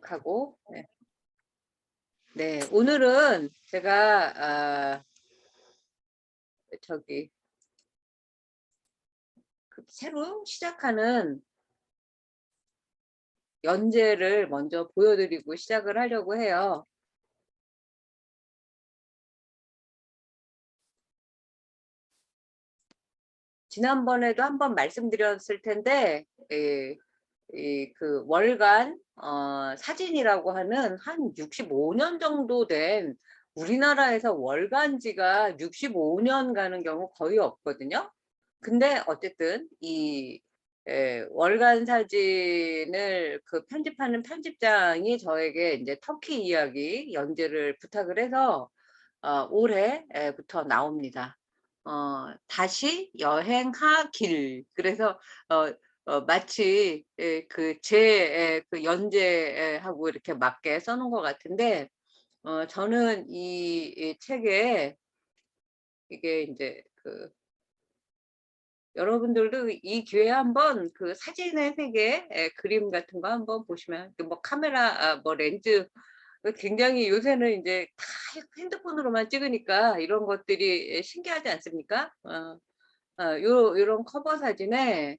하고 네, 오늘은 제가 저기 새로 시작하는 연재를 먼저 보여드리고 시작을 하려고 해요. 지난번에도 한번 말씀드렸을 텐데 그 월간 사진이라고 하는 한 65년 정도 된, 우리나라에서 월간지가 65년 가는 경우 거의 없거든요. 근데 어쨌든 이 월간 사진을 그 편집하는 편집장이 저에게 이제 터키 이야기 연재를 부탁을 해서 올해부터 나옵니다. 다시 여행하길. 그래서 마치 제 그 연재하고 이렇게 맞게 써놓은 것 같은데, 저는 이 책에 이게 이제 여러분들도 이 기회에 한번 그 사진의 세계, 그림 같은 거 한번 보시면, 뭐 카메라, 뭐 렌즈, 굉장히 요새는 이제 다 핸드폰으로만 찍으니까 이런 것들이 신기하지 않습니까? 요런 커버 사진에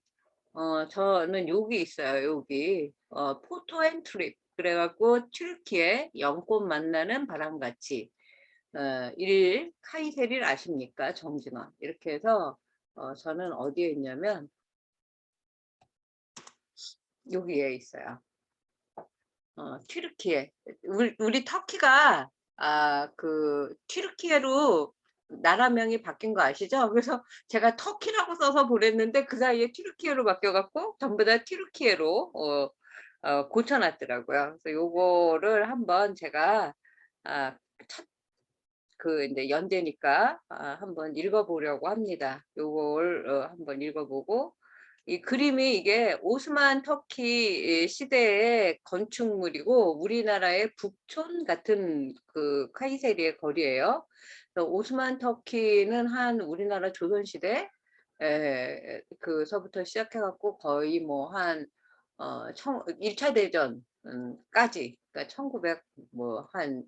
저는 여기 있어요. 여기 포토 앤 트립 그래갖고 튀르키예 연꽃 만나는 바람같이, 일 카이세릴 아십니까? 정진원. 이렇게 해서 저는 어디에 있냐면 여기에 있어요. 튀르키예. 우리 터키가 그 튀르키예로 나라명이 바뀐 거 아시죠? 그래서 제가 터키라고 써서 보냈는데 그 사이에 튀르키예로 바뀌어갖고 전부 다 튀르키예로 고쳐놨더라고요. 그래서 요거를 한번 제가 첫 이제 연재니까 한번 읽어보려고 합니다. 요걸 한번 읽어보고, 이 그림이 이게 오스만 터키 시대의 건축물이고 우리나라의 북촌 같은 그 카이세리의 거리예요. 그래서 오스만 터키는 한 우리나라 조선시대 그서부터 시작해갖고 거의 뭐 한 1차 대전까지, 그러니까 1900 뭐 한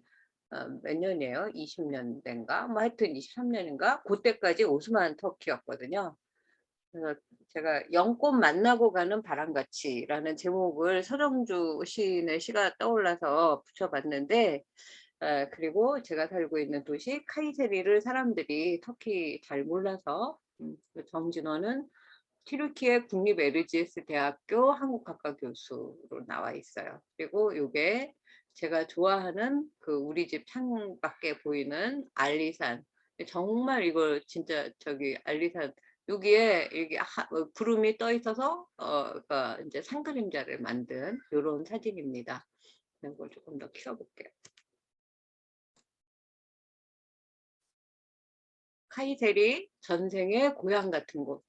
몇 년이에요? 20년대인가? 뭐 하여튼 23년인가? 그때까지 오스만 터키였거든요. 그래서 제가 연꽃 만나고 가는 바람같이라는 제목을 서정주 시인의 시가 떠올라서 붙여봤는데, 그리고 제가 살고 있는 도시 카이세리를 사람들이 터키 잘 몰라서, 그 정진원은 튀르키예 국립 에르지에스 대학교 한국학과 교수로 나와 있어요. 그리고 요게 제가 좋아하는 그 우리 집 창밖에 보이는 알리산. 정말 이걸 진짜 저기 알리산, 여기에 이게 구름이 떠 있어서 그러니까 이제 상그림자를 만든 이런 사진입니다. 이걸 조금 더 키워볼게요. 카이세리, 전생의 고향 같은 곳.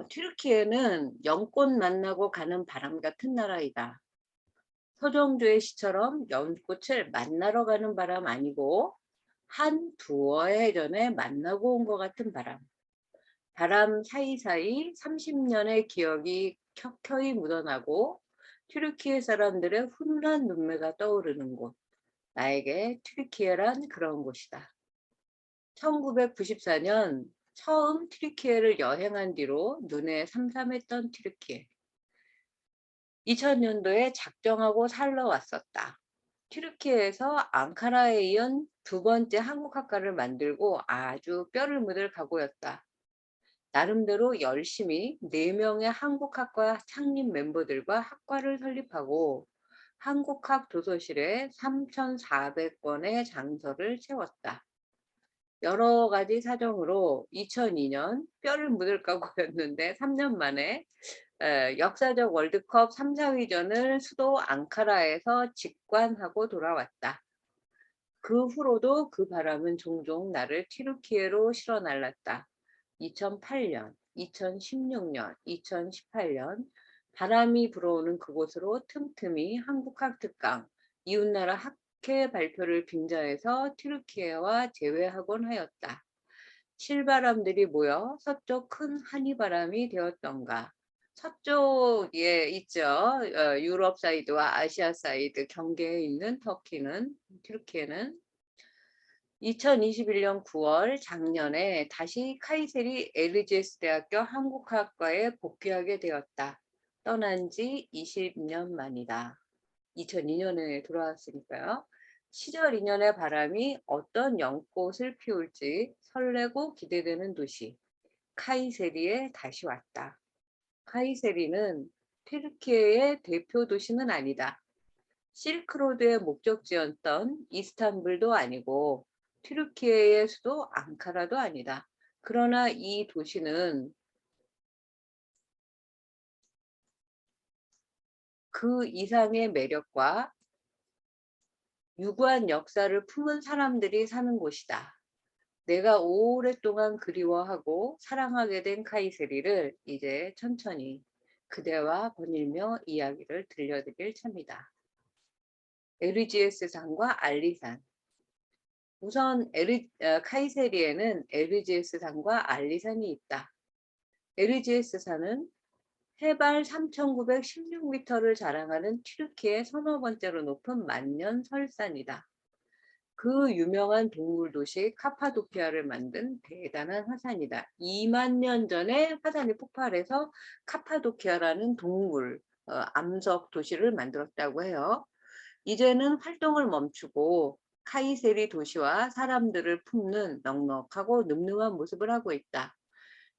튀르키예는 연꽃 만나고 가는 바람 같은 나라이다. 서정주의 시처럼 연꽃을 만나러 가는 바람 아니고 한 두어 해 전에 만나고 온 것 같은 바람. 바람 사이사이 30년의 기억이 켜켜이 묻어나고 튀르키예 사람들의 훈훈한 눈매가 떠오르는 곳. 나에게 튀르키예란 그런 곳이다. 1994년 처음 튀르키예를 여행한 뒤로 눈에 삼삼했던 튀르키예. 2000년도에 작정하고 살러 왔었다. 튀르키예에서 앙카라에 이은 두 번째 한국 학과를 만들고 아주 뼈를 묻을 각오였다. 나름대로 열심히 4명의 한국학과 창립 멤버들과 학과를 설립하고 한국학 도서실에 3,400권의 장서를 채웠다. 여러 가지 사정으로 2002년 뼈를 묻을 각오였는데 3년 만에 역사적 월드컵 3, 4위전을 수도 앙카라에서 직관하고 돌아왔다. 그 후로도 그 바람은 종종 나를 튀르키예로 실어 날랐다. 2008년, 2016년, 2018년 바람이 불어오는 그곳으로 틈틈이 한국학 특강, 이웃나라 학회 발표를 빙자해서 튀르키예와 재회하곤 하였다. 실바람들이 모여 서쪽 큰 한이바람이 되었던가. 서쪽에 있죠. 유럽 사이드와 아시아 사이드 경계에 있는 튀르키예는 2021년 9월 작년에 다시 카이세리 LGS 대학교 한국학과에 복귀하게 되었다. 떠난 지 20년 만이다. 2002년에 돌아왔으니까요. 시절 인연의 바람이 어떤 연꽃을 피울지 설레고 기대되는 도시 카이세리에 다시 왔다. 카이세리는 튀르키예의 대표 도시는 아니다. 실크로드의 목적지였던 이스탄불도 아니고 튀르키예의 수도 앙카라도 아니다. 그러나 이 도시는 그 이상의 매력과 유구한 역사를 품은 사람들이 사는 곳이다. 내가 오랫동안 그리워하고 사랑하게 된 카이세리를 이제 천천히 그대와 거닐며 이야기를 들려드릴 차입니다. 에르지에스산과 알리산. 우선 카이세리에는 에르지에스산과 알리산이 있다. 에르지에스산은 해발 3,916m를 자랑하는 튀르키예 서너 번째로 높은 만년 설산이다. 그 유명한 동물 도시 카파도키아를 만든 대단한 화산이다. 2만 년 전에 화산이 폭발해서 카파도키아라는 동물 암석 도시를 만들었다고 해요. 이제는 활동을 멈추고 카이세리 도시와 사람들을 품는 넉넉하고 늠름한 모습을 하고 있다.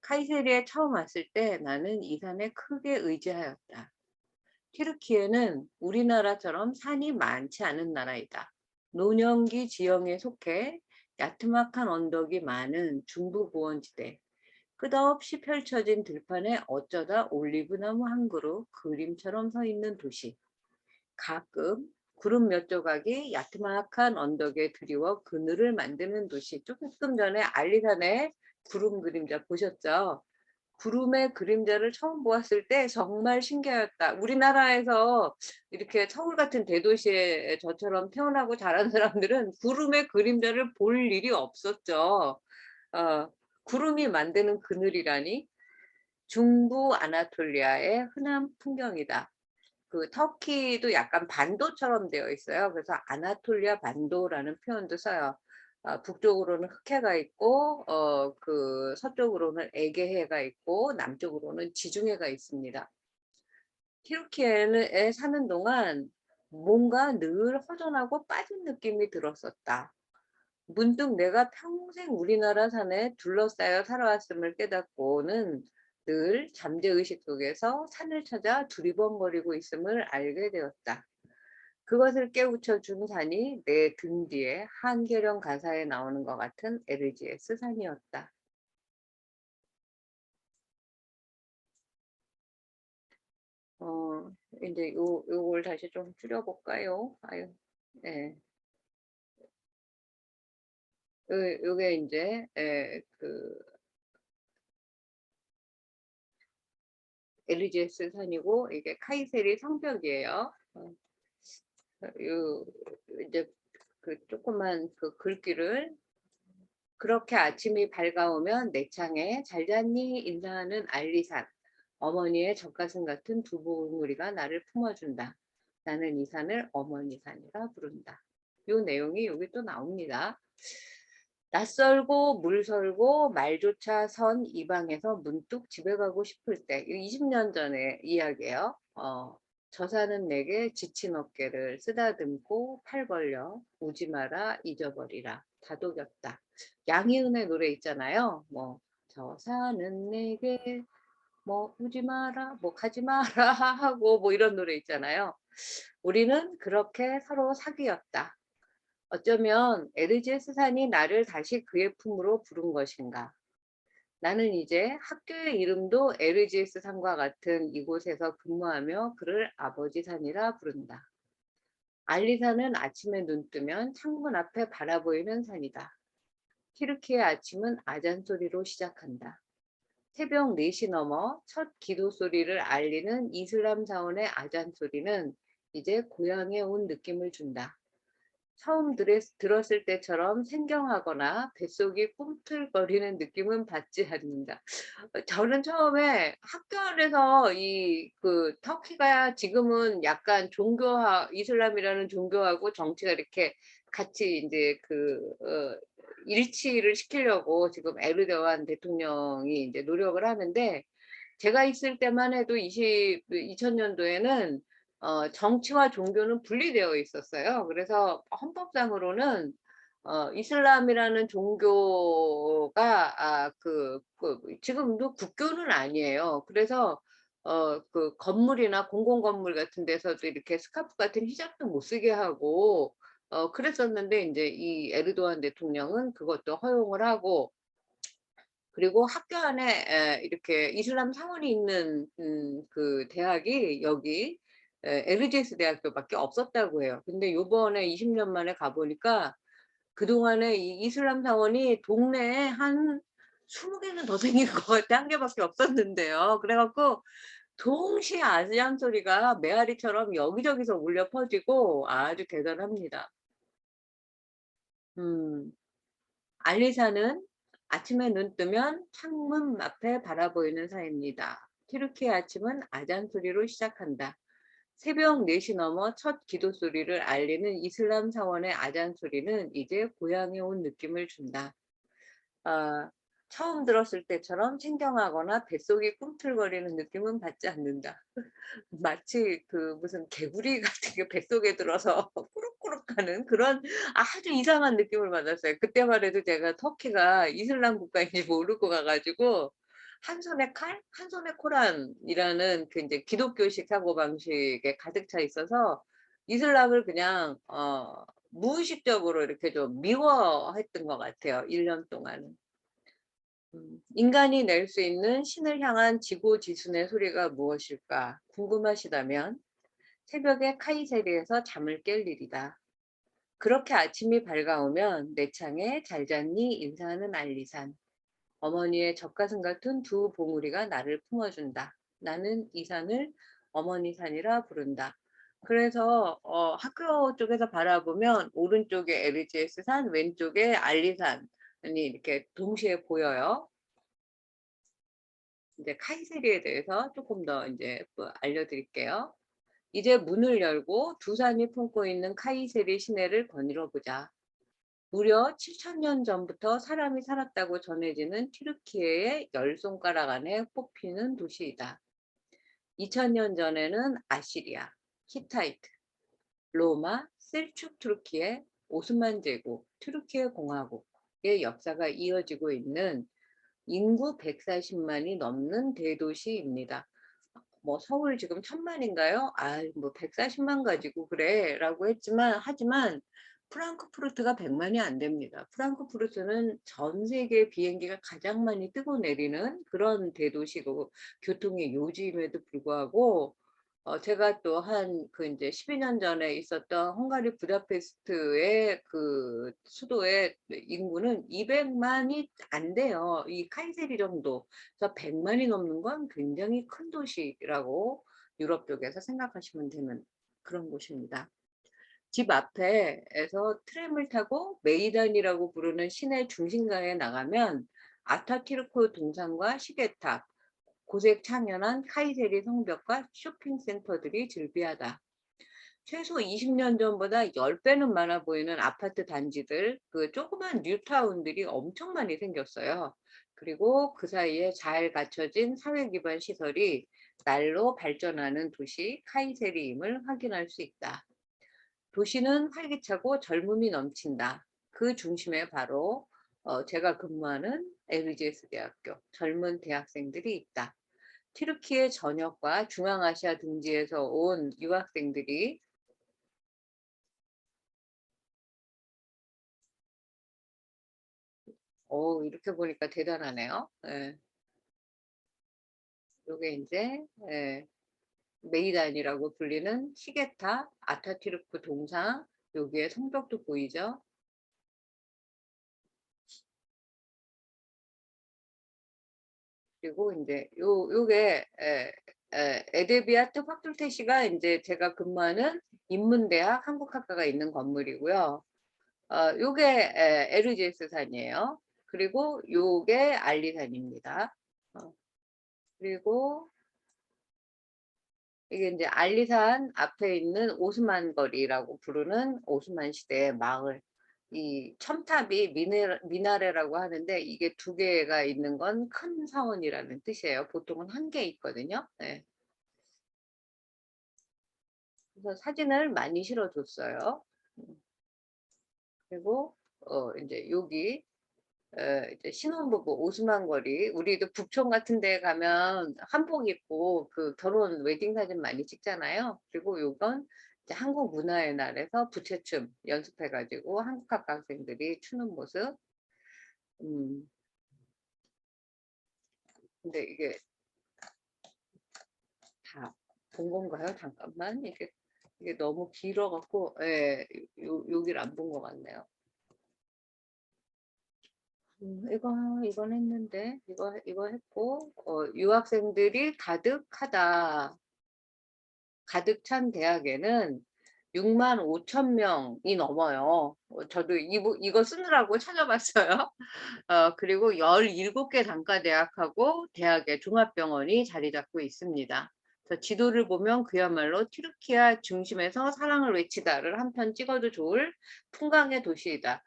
카이세리에 처음 왔을 때 나는 이 산에 크게 의지하였다. 튀르키예는 우리나라처럼 산이 많지 않은 나라이다. 노년기 지형에 속해 야트막한 언덕이 많은 중부고원지대. 끝없이 펼쳐진 들판에 어쩌다 올리브나무 한 그루 그림처럼 서 있는 도시. 가끔 구름 몇 조각이 야트막한 언덕에 드리워 그늘을 만드는 도시. 조금 전에 알리산의 구름 그림자 보셨죠? 구름의 그림자를 처음 보았을 때 정말 신기하였다. 우리나라에서 이렇게 서울 같은 대도시에 저처럼 태어나고 자란 사람들은 구름의 그림자를 볼 일이 없었죠. 구름이 만드는 그늘이라니 중부 아나톨리아의 흔한 풍경이다. 그 터키도 약간 반도처럼 되어 있어요. 그래서 아나톨리아 반도라는 표현도 써요. 북쪽으로는 흑해가 있고 그 서쪽으로는 에게해가 있고 남쪽으로는 지중해가 있습니다. 튀르키예에 사는 동안 뭔가 늘 허전하고 빠진 느낌이 들었었다. 문득 내가 평생 우리나라 산에 둘러싸여 살아왔음을 깨닫고는 늘 잠재의식 속에서 산을 찾아 두리번거리고 있음을 알게 되었다. 그것을 깨우쳐 준 산이 내 등 뒤에 한계령 가사에 나오는 것 같은 에르지에스 산이었다. 어, 이제 요걸 다시 좀 줄여볼까요? 아유, 예. 요게 이제, 그, 에르지에스 산이고, 이게 카이세리 성벽이에요. 요, 이제 그 조그만 그 글귀를 그렇게 아침이 밝아오면 내 창에 잘 잤니 인사하는 알리산 어머니의 젖가슴 같은 두 봉우리가 나를 품어준다. 나는 이 산을 어머니 산이라 부른다. 요 내용이 여기 또 나옵니다. 낯설고 물설고 말조차 선 이방에서 문득 집에 가고 싶을 때 20년 전의 이야기예요. 저 산은 내게 지친 어깨를 쓰다듬고 팔 벌려 우지 마라 잊어버리라 다독였다. 양희은의 노래 있잖아요. 뭐 저 산은 내게 뭐 우지 마라 뭐 가지 마라 하고 뭐 이런 노래 있잖아요. 우리는 그렇게 서로 사귀었다. 어쩌면 에르제스 산이 나를 다시 그의 품으로 부른 것인가. 나는 이제 학교의 이름도 에르지에스 산과 같은 이곳에서 근무하며 그를 아버지 산이라 부른다. 알리산은 아침에 눈 뜨면 창문 앞에 바라보이는 산이다. 튀르키의 아침은 아잔 소리로 시작한다. 새벽 4시 넘어 첫 기도 소리를 알리는 이슬람 사원의 아잔 소리는 이제 고향에 온 느낌을 준다. 처음 들었을 때처럼 생경하거나 뱃속이 꿈틀거리는 느낌은 받지 않는다. 저는 처음에 학교 안에서 이 터키가 지금은 약간 종교화 이슬람이라는 종교하고 정치가 이렇게 같이 인제 일치를 시키려고 지금 에르도안 대통령이 인제 노력을 하는데, 제가 있을 때만 해도 2000년도에는 정치와 종교는 분리되어 있었어요. 그래서 헌법상으로는 이슬람이라는 종교가 지금도 국교는 아니에요. 그래서 건물이나 공공 건물 같은 데서도 이렇게 스카프 같은 히잡도 못 쓰게 하고 그랬었는데, 인제 이 에르도안 대통령은 그것도 허용을 하고, 그리고 학교 안에 이렇게 이슬람 사원이 있는 대학이 여기 LGS 대학교밖에 없었다고 해요. 근데 요번에 20년 만에 가 보니까 그동안에 이 이슬람 사원이 동네에 한 20 개는 더 생긴 것 같아. 한 개밖에 없었는데요. 그래 갖고 동시에 아시안 소리가 메아리처럼 여기저기서 울려 퍼지고 아주 대단합니다. 음. 알리사는 아침에 눈 뜨면 창문 앞에 바라보이는 사이입니다. 튀르키예 아침은 아잔 소리로 시작한다. 새벽 4시 넘어 첫 기도 소리를 알리는 이슬람 사원의 아잔 소리는 이제 고향에 온 느낌을 준다. 아, 처음 들었을 때처럼 챙경하거나 뱃속이 꿈틀거리는 느낌은 받지 않는다. 마치 무슨 개구리 같은 게 뱃속에 들어서 꾸룩꾸룩하는 그런 아주 이상한 느낌을 받았어요. 그때만 해도 제가 터키가 이슬람 국가인지 모르고 가 가지고 한 손에 칼, 한 손에 코란이라는 인제 기독교식 사고방식에 가득 차 있어서 이슬람을 그냥 무의식적으로 이렇게 좀 미워했던 것 같아요, 1년 동안은. 인간이 낼 수 있는 신을 향한 지고지순의 소리가 무엇일까 궁금하시다면 새벽에 카이세리에서 잠을 깰 일이다. 그렇게 아침이 밝아오면 내 창에 잘 잤니 인사하는 알리산. 어머니의 젖가슴 같은 두 봉우리가 나를 품어준다. 나는 이 산을 어머니 산이라 부른다. 그래서 학교 쪽에서 바라보면 오른쪽에 LGS 산, 왼쪽에 알리산이 이렇게 동시에 보여요. 이제 카이세리에 대해서 조금 더 이제 알려드릴게요. 이제 문을 열고 두 산이 품고 있는 카이세리 시내를 거닐어 보자. 무려 7,000년 전부터 사람이 살았다고 전해지는 튀르키예의 열 손가락 안에 꼽히는 도시이다. 2000년 전에는 아시리아, 히타이트, 로마, 셀축 투르키예, 오스만 제국, 튀르키예 공화국의 역사가 이어지고 있는 인구 140만이 넘는 대도시입니다. 뭐 서울 지금 1,000만인가요? 뭐 140만 가지고 그래라고 하지만 프랑크푸르트가 100만이 안 됩니다. 프랑크푸르트는 전 세계 비행기가 가장 많이 뜨고 내리는 그런 대도시고 교통의 요지임에도 불구하고 제가 또 이제 12년 전에 있었던 헝가리 부다페스트의 수도의 인구는 200만이 안 돼요. 이 카이세리 정도. 그래서 100만이 넘는 건 굉장히 큰 도시라고 유럽 쪽에서 생각하시면 되는 그런 곳입니다. 집 앞에에서 트램을 타고 메이단이라고 부르는 시내 중심가에 나가면 아타티르크 동상과 시계탑, 고색 창연한 카이세리 성벽과 쇼핑센터들이 즐비하다. 최소 20년 전보다 10배는 많아 보이는 아파트 단지들, 조그만 뉴타운들이 엄청 많이 생겼어요. 그리고 그 사이에 잘 갖춰진 사회 기반 시설이 날로 발전하는 도시 카이세리임을 확인할 수 있다. 도시는 활기차고 젊음이 넘친다. 그 중심에 바로 제가 근무하는 LGS 대학교 젊은 대학생들이 있다. 튀르키예 전역과 중앙아시아 등지에서 온 유학생들이 이렇게 보니까 대단하네요. 예. 요게 인제 예 메이단이라고 불리는 시계탑, 아타튀르크 동상, 여기에 성벽도 보이죠. 그리고 인제 요게 에데비아트 파쿨테시가 인제 제가 근무하는 인문대학 한국학과가 있는 건물이고요. 요게 에르제스 산이에요. 그리고 요게 알리산입니다. 그리고 이게 이제 알리산 앞에 있는 오스만 거리라고 부르는 오스만 시대의 마을. 이 첨탑이 미나레라고 하는데 이게 두 개가 있는 건 큰 사원이라는 뜻이에요. 보통은 한 개 있거든요. 네. 그래서 사진을 많이 실어줬어요. 그리고 이제 여기 이제 신혼부부 오스만 거리, 우리도 북촌 같은 데 가면 한복 입고 그 결혼 웨딩 사진 많이 찍잖아요. 그리고 요건 이제 한국 문화의 날에서 부채춤 연습해 가지고 한국 학생들이 추는 모습. 음 근데 이게 다 본 건가요? 잠깐만. 이게 너무 길어 갖고 예. 여기를 안 본 것 같네요. 이건 했는데 이거 했고 유학생들이 가득하다. 가득 찬 대학에는 65,000명이 넘어요. 저도 이거 쓰느라고 찾아봤어요. 그리고 17개 단과대학하고 대학의 종합병원이 자리 잡고 있습니다. 그래서 지도를 보면 그야말로 튀르키예 중심에서 사랑을 외치다를 한 편 찍어도 좋을 풍광의 도시이다.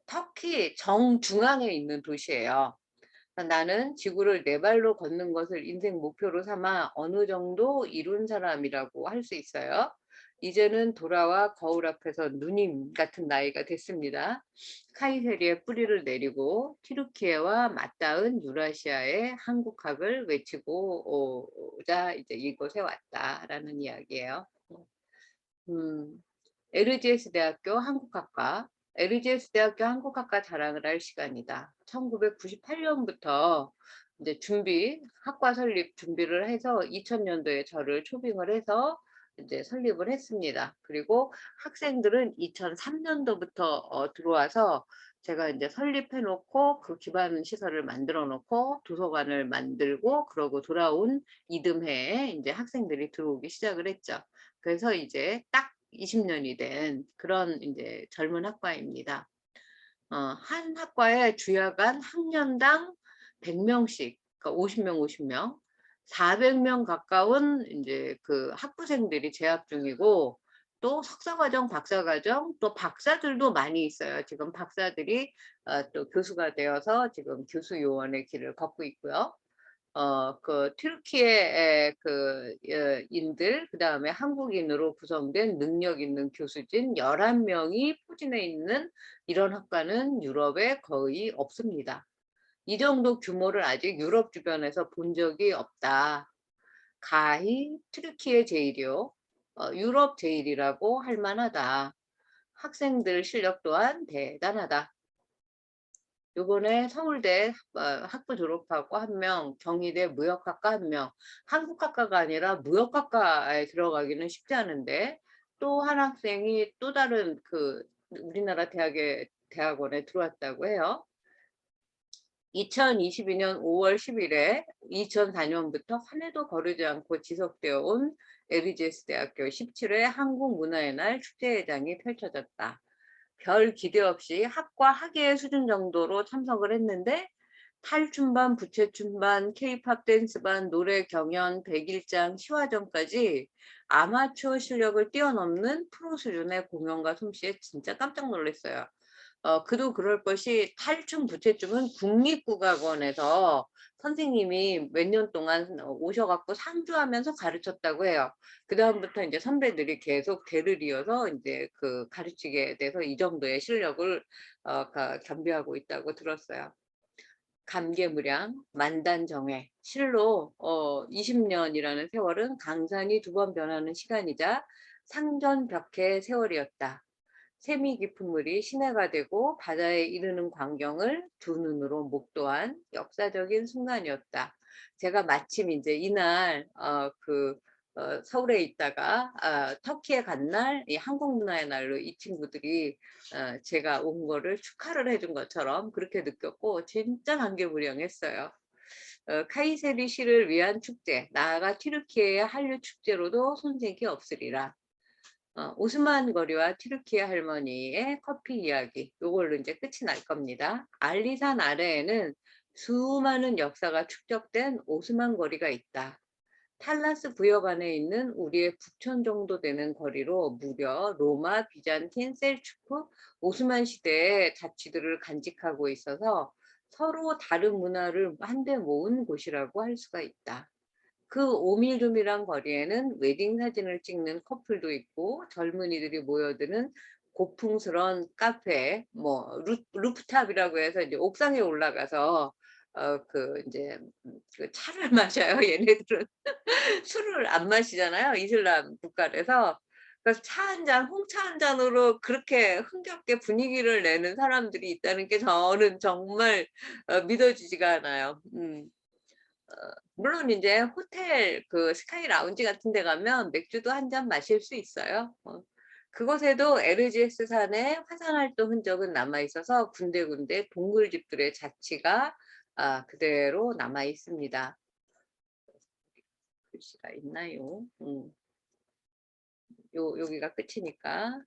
터키 정중앙에 있는 도시예요. 나는 지구를 네 발로 걷는 것을 인생 목표로 삼아 어느 정도 이룬 사람이라고 할 수 있어요. 이제는 돌아와 거울 앞에서 누님 같은 나이가 됐습니다. 카이세리의 뿌리를 내리고 튀르키예와 맞닿은 유라시아의 한국학을 외치고 오자 이제 이곳에 왔다라는 이야기예요. 음, LGS 대학교 한국학과, LGS 대학교 한국학과 자랑을 할 시간이다. 1998년부터 이제 학과 설립 준비를 해서 2000년도에 저를 초빙을 해서 이제 설립을 했습니다. 그리고 학생들은 2003년도부터 들어와서 제가 이제 설립해 놓고 그 기반 시설을 만들어 놓고 도서관을 만들고 그러고 돌아온 이듬해에 이제 학생들이 들어오기 시작을 했죠. 그래서 이제 딱 20년이 된 그런 이제 젊은 학과입니다. 한 학과에 주야간 학년당 100명씩, 그러니까 50명, 50명, 400명 가까운 이제 그 학부생들이 재학 중이고, 또 석사과정, 박사과정, 또 박사들도 많이 있어요. 지금 박사들이 또 교수가 되어서 지금 교수 요원의 길을 걷고 있고요. 그 튀르키예 인들, 그다음에 한국인으로 구성된 능력 있는 교수진 11명이 포진해 있는 이런 학과는 유럽에 거의 없습니다. 이 정도 규모를 아직 유럽 주변에서 본 적이 없다. 가히 튀르키예 제일이요. 유럽 제일이라고 할 만하다. 학생들 실력 또한 대단하다. 요번에 서울대 학부 졸업하고 1명, 경희대 무역학과 1명, 한국학과가 아니라 무역학과에 들어가기는 쉽지 않은데 또 한 학생이 또 다른 우리나라 대학원에 들어왔다고 해요. 2022년 5월 10일에 2004년부터 한 해도 거르지 않고 지속되어 온 LGS 대학교 17회 한국문화의 날 축제회장이 펼쳐졌다. 별 기대 없이 학과 학예의 수준 정도로 참석을 했는데 탈춤반, 부채춤반, 케이팝 댄스반, 노래 경연, 백일장, 시화전까지 아마추어 실력을 뛰어넘는 프로 수준의 공연과 솜씨에 진짜 깜짝 놀랐어요. 그도 그럴 것이 탈춤, 부채춤은 국립국악원에서 선생님이 몇 년 동안 오셔갖고 상주하면서 가르쳤다고 해요. 그 다음부터 이제 선배들이 계속 대를 이어서 이제 가르치게 돼서 이 정도의 실력을 겸비하고 있다고 들었어요. 감개무량, 만단정회, 실로 20년이라는 세월은 강산이 2번 변하는 시간이자 상전벽해의 세월이었다. 셈이 깊은 물이 시내가 되고 바다에 이르는 광경을 두 눈으로 목도한 역사적인 순간이었다. 제가 마침 이제 이날 서울에 있다가 터키에 간 날 이 한국 문화의 날로 이 친구들이 제가 온 거를 축하를 해준 것처럼 그렇게 느꼈고 진짜 감개무량했어요. 카이세리 시를 위한 축제, 나아가 튀르키예의 한류 축제로도 손색이 없으리라. 오스만 거리와 튀르키예 할머니의 커피 이야기 요걸로 이제 끝이 날 겁니다. 알리산 아래에는 수많은 역사가 축적된 오스만 거리가 있다. 탈라스 구역 안에 있는 우리의 북촌 정도 되는 거리로 무려 로마, 비잔틴, 셀주크, 오스만 시대의 자취들을 간직하고 있어서 서로 다른 문화를 한데 모은 곳이라고 할 수가 있다. 그 오밀조밀한 거리에는 웨딩 사진을 찍는 커플도 있고 젊은이들이 모여드는 고풍스런 카페, 뭐 루프탑이라고 해서 이제 옥상에 올라가서 그 이제 그 차를 마셔요. 얘네들은 술을 안 마시잖아요. 이슬람 국가라서. 그래서 차 한 잔, 홍차 한 잔으로 그렇게 흥겹게 분위기를 내는 사람들이 있다는 게 저는 정말 믿어지지가 않아요. 물론 인제 호텔 그 스카이 라운지 같은 데 가면 맥주도 한 잔 마실 수 있어요. 그곳에도 에르지에스 산의 화산 활동 흔적은 남아 있어서 군데군데 동굴집들의 자취가 그대로 남아 있습니다. 글씨가 있나요? 여기가 끝이니까.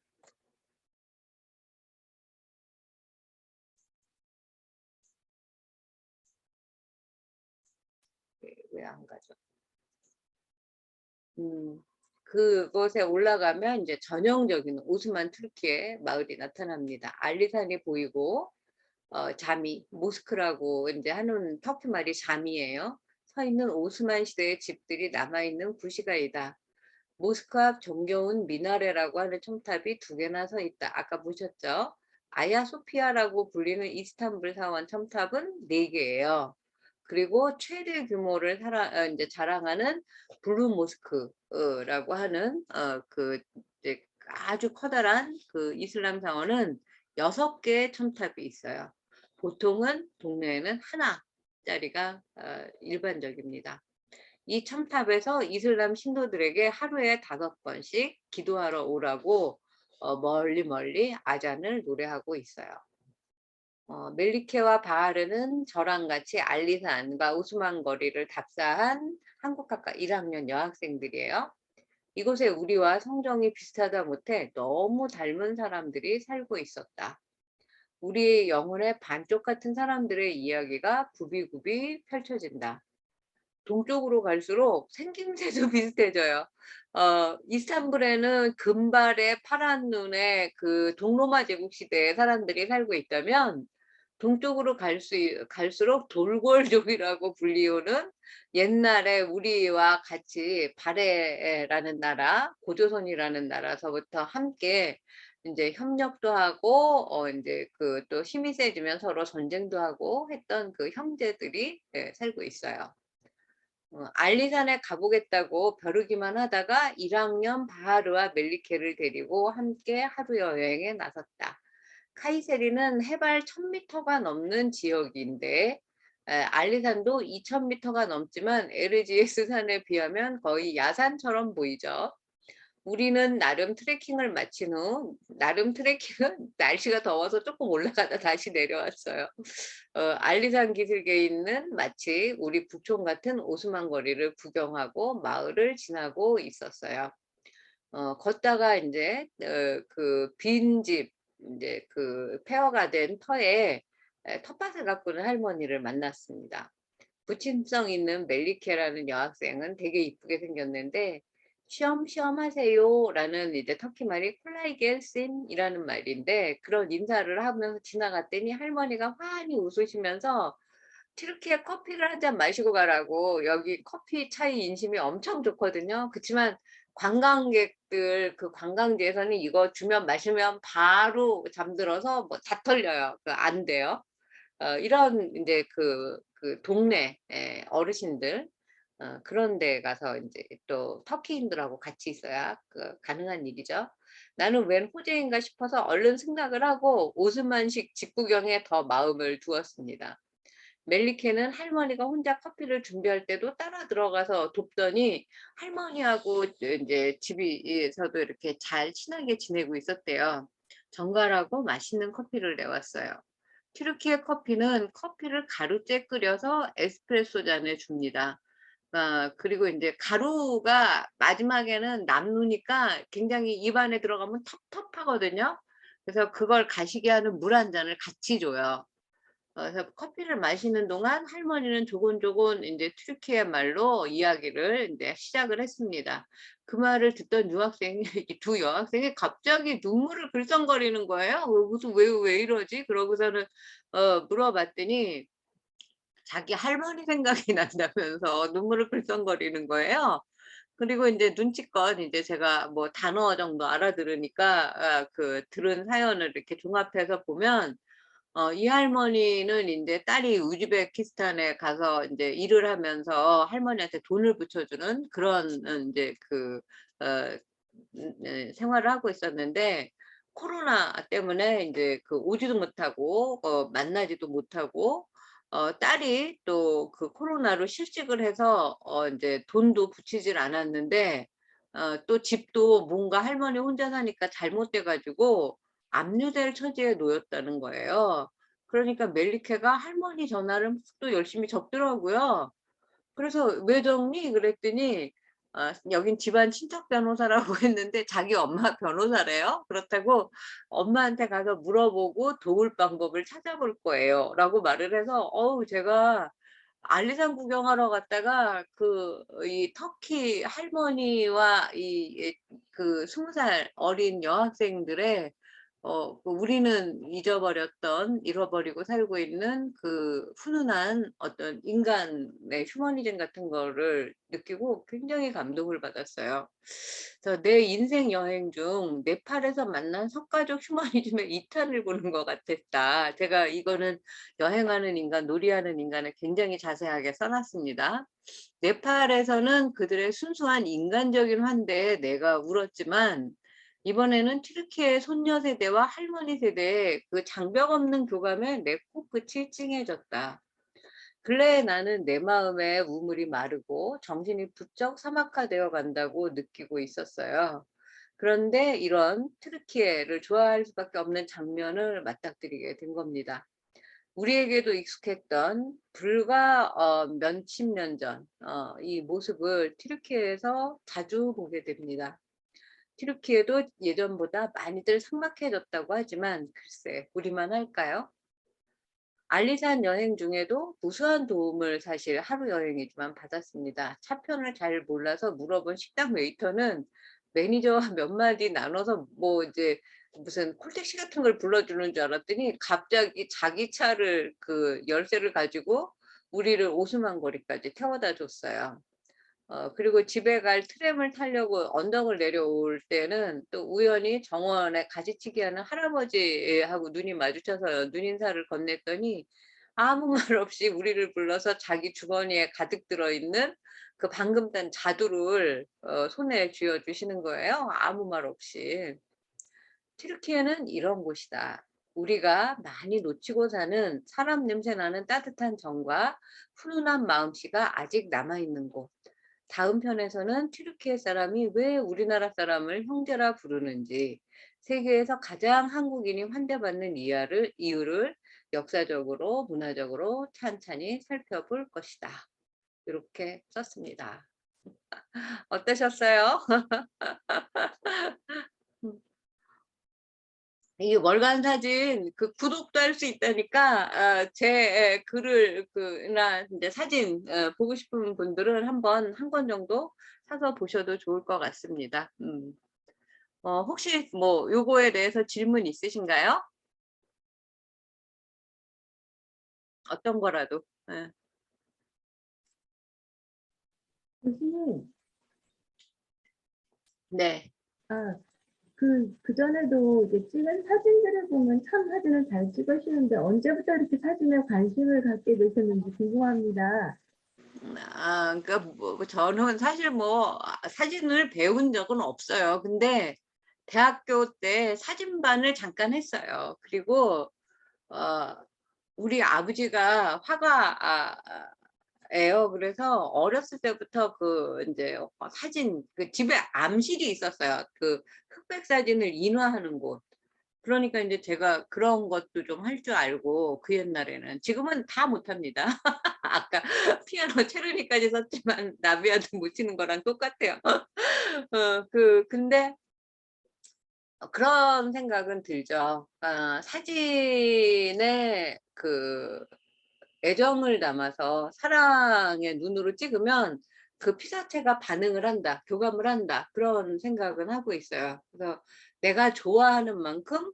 왜 안 가죠? 음. 그곳에 올라가면 이제 전형적인 오스만 투르키의 마을이 나타납니다. 알리산이 보이고 자미, 모스크라고 인제 하는 터키 말이 자미예요. 서 있는 오스만 시대의 집들이 남아 있는 구시가이다. 모스크 앞 정겨운 미나레라고 하는 첨탑이 2개나 서 있다. 아까 보셨죠? 아야 소피아라고 불리는 이스탄불 사원 첨탑은 4개예요. 그리고 최대 규모를 인제 자랑하는 블루 모스크 라고 하는 그 이제 아주 커다란 그 이슬람 사원은 6개의 첨탑이 있어요. 보통은 동네에는 1 짜리가 일반적입니다. 이 첨탑에서 이슬람 신도들에게 하루에 5번씩 기도하러 오라고 멀리 멀리 아잔을 노래하고 있어요. 멜리케와 바하르는 저랑 같이 알리산과 오스만 거리를 답사한 한국학과 1학년 여학생들이에요. 이곳에 우리와 성정이 비슷하다 못해 너무 닮은 사람들이 살고 있었다. 우리의 영혼의 반쪽 같은 사람들의 이야기가 굽이굽이 펼쳐진다. 동쪽으로 갈수록 생김새도 비슷해져요. 이스탄불에는 금발의 파란 눈의 그 동로마 제국 시대의 사람들이 살고 있다면 동쪽으로 갈수록 돌골족이라고 불리우는 옛날에 우리와 같이 바레라는 나라, 고조선이라는 나라서부터 함께 인제 협력도 하고 인제 그 또 힘이 세지면 서로 전쟁도 하고 했던 그 형제들이 살고 있어요. 알리산에 가보겠다고 벼르기만 하다가 1학년 바하르와 멜리케를 데리고 함께 하루 여행에 나섰다. 카이세리는 해발 1000m가 넘는 지역인데 알리산도 2000m가 넘지만 에르지에스 산에 비하면 거의 야산처럼 보이죠. 우리는 나름 트레킹을 마친 후 나름 트레킹은 날씨가 더워서 조금 올라가다 다시 내려왔어요. 알리산 기슭에 있는 마치 우리 북촌 같은 오스만 거리를 구경하고 마을을 지나고 있었어요. 걷다가 인제 그 빈집 인제 그 폐허가 된 터에 텃밭을 가꾸는 할머니를 만났습니다. 부침성 있는 멜리케라는 여학생은 되게 이쁘게 생겼는데 "쉬엄쉬엄 하세요."라는 이제 터키 말이 콜라이 겔신이라는 말인데 그런 인사를 하면서 지나갔더니 할머니가 환히 웃으시면서 "튀르키예 커피를 한 잔 마시고 가라."고 여기 커피 차이 인심이 엄청 좋거든요. 그치만 관광객들 그 관광지에서는 이거 주면 마시면 바로 잠들어서 뭐 다 털려요. 안 돼요. 이런 인제 그 동네 어르신들 그런 데 가서 인제 또 터키인들하고 같이 있어야 가능한 일이죠. 나는 웬 호재인가 싶어서 얼른 승낙을 하고 오스만식 직구경에 더 마음을 두었습니다. 멜리케는 할머니가 혼자 커피를 준비할 때도 따라 들어가서 돕더니 할머니하고 인제 집에서도 이렇게 잘 친하게 지내고 있었대요. 정갈하고 맛있는 커피를 내왔어요. 튀르키예 커피는 커피를 가루째 끓여서 에스프레소 잔에 줍니다. 그리고 인제 가루가 마지막에는 남으니까 굉장히 입 안에 들어가면 텁텁하거든요. 그래서 그걸 가시게 하는 물 한 잔을 같이 줘요. 그래서 커피를 마시는 동안 할머니는 조곤조곤 인제 튀르키예 말로 이야기를 인제 시작을 했습니다. 그 말을 듣던 유학생이 이 두 여학생이 갑자기 눈물을 글썽거리는 거예요. 무슨 왜 이러지?" 그러고서는 물어봤더니 자기 할머니 생각이 난다면서 눈물을 글썽거리는 거예요. 그리고 인제 눈치껏 인제 제가 뭐 단어 정도 알아들으니까 그 들은 사연을 이렇게 종합해서 보면 이 할머니는 인제 딸이 우즈베키스탄에 가서 인제 일을 하면서 할머니한테 돈을 붙여주는 그런 인제 그 어 네 생활을 하고 있었는데 코로나 때문에 인제 그 오지도 못하고 만나지도 못하고 딸이 또 그 코로나로 실직을 해서 인제 돈도 붙이질 않았는데 또 집도 뭔가 할머니 혼자 사니까 잘못돼 가지고 압류될 처지에 놓였다는 거예요. 그러니까 멜리케가 할머니 전화를 또 열심히 접더라고요. 그래서 "왜 접니?" 그랬더니 여긴 집안 친척 변호사라고 했는데 자기 엄마 변호사래요. 그렇다고 "엄마한테 가서 물어보고 도울 방법을 찾아볼 거예요."라고 말을 해서 제가 알리산 구경하러 갔다가 이 터키 할머니와 그 20살 어린 여학생들의 우리는 잃어버리고 살고 있는 그 훈훈한 어떤 인간의 휴머니즘 같은 거를 느끼고 굉장히 감동을 받았어요. 그래서 내 인생 여행 중 네팔에서 만난 석가족 휴머니즘의 2 탄을 보는 것 같았다. 제가 이거는 여행하는 인간, 놀이하는 인간을 굉장히 자세하게 써 놨습니다. 네팔에서는 그들의 순수한 인간적인 환대에 내가 울었지만 이번에는 튀르키예 손녀 세대와 할머니 세대의 그 장벽 없는 교감에 내 코끝이 찡해졌다. 근래에 나는 내 마음의 우물이 마르고 정신이 부쩍 사막화되어 간다고 느끼고 있었어요. 그런데 이런 튀르키예를 좋아할 수밖에 없는 장면을 맞닥뜨리게 된 겁니다. 우리에게도 익숙했던 불과 몇십 년 전 이 모습을 튀르키예에서 자주 보게 됩니다. 튀르키예도 예전보다 많이들 삭막해졌다고 하지만 글쎄 우리만 할까요? 알리산 여행 중에도 무수한 도움을 사실 하루 여행이지만 받았습니다. 차편을 잘 몰라서 물어본 식당 웨이터는 매니저와 몇 마디 나눠서 뭐 이제 무슨 콜택시 같은 걸 불러주는 줄 알았더니 갑자기 자기 차를 그 열쇠를 가지고 우리를 오스만거리까지 태워다 줬어요. 그리고 집에 갈 트램을 타려고 언덕을 내려올 때는 또 우연히 정원에 가지치기 하는 할아버지하고 눈이 마주쳐서 눈인사를 건넸더니 아무 말 없이 우리를 불러서 자기 주머니에 가득 들어있는 그 방금 딴 자두를 손에 쥐어 주시는 거예요, 아무 말 없이. 튀르키예는 이런 곳이다. 우리가 많이 놓치고 사는 사람 냄새 나는 따뜻한 정과 훈훈한 마음씨가 아직 남아있는 곳. 다음 편에서는 튀르키예 사람이 왜 우리나라 사람을 형제라 부르는지, 세계에서 가장 한국인이 환대받는 이유를 역사적으로, 문화적으로 찬찬히 살펴볼 것이다. 이렇게 썼습니다. 어떠셨어요? 이 월간 사진 그 구독도 할 수 있다니까 제 글을 나 인제 사진 보고 싶은 분들은 한번 한 권 정도 사서 보셔도 좋을 것 같습니다. 혹시 뭐 요거에 대해서 질문 있으신가요? 어떤 거라도. 예. 교수님, 네. 아, 그전에도 이제 찍은 사진들을 보면 참 사진을 잘 찍으시는데 언제부터 이렇게 사진에 관심을 갖게 되셨는지 궁금합니다. 그러니까 뭐 저는 사실 뭐 사진을 배운 적은 없어요. 근데 대학교 때 사진반을 잠깐 했어요. 그리고 어 우리 아버지가 화가예요. 그래서 어렸을 때부터 그 인제 사진 그 집에 암실이 있었어요. 그 흑백 사진을 인화하는 곳. 그러니까 인제 제가 그런 것도 좀 할 줄 알고 그 옛날에는. 지금은 다 못합니다. 아까 피아노 체르니까지 썼지만 나비야도 못 치는 거랑 똑같아요. 근데 그런 생각은 들죠. 사진에 애정을 담아서 사랑의 눈으로 찍으면 그 피사체가 반응을 한다, 교감을 한다, 그런 생각은 하고 있어요. 그래서 내가 좋아하는 만큼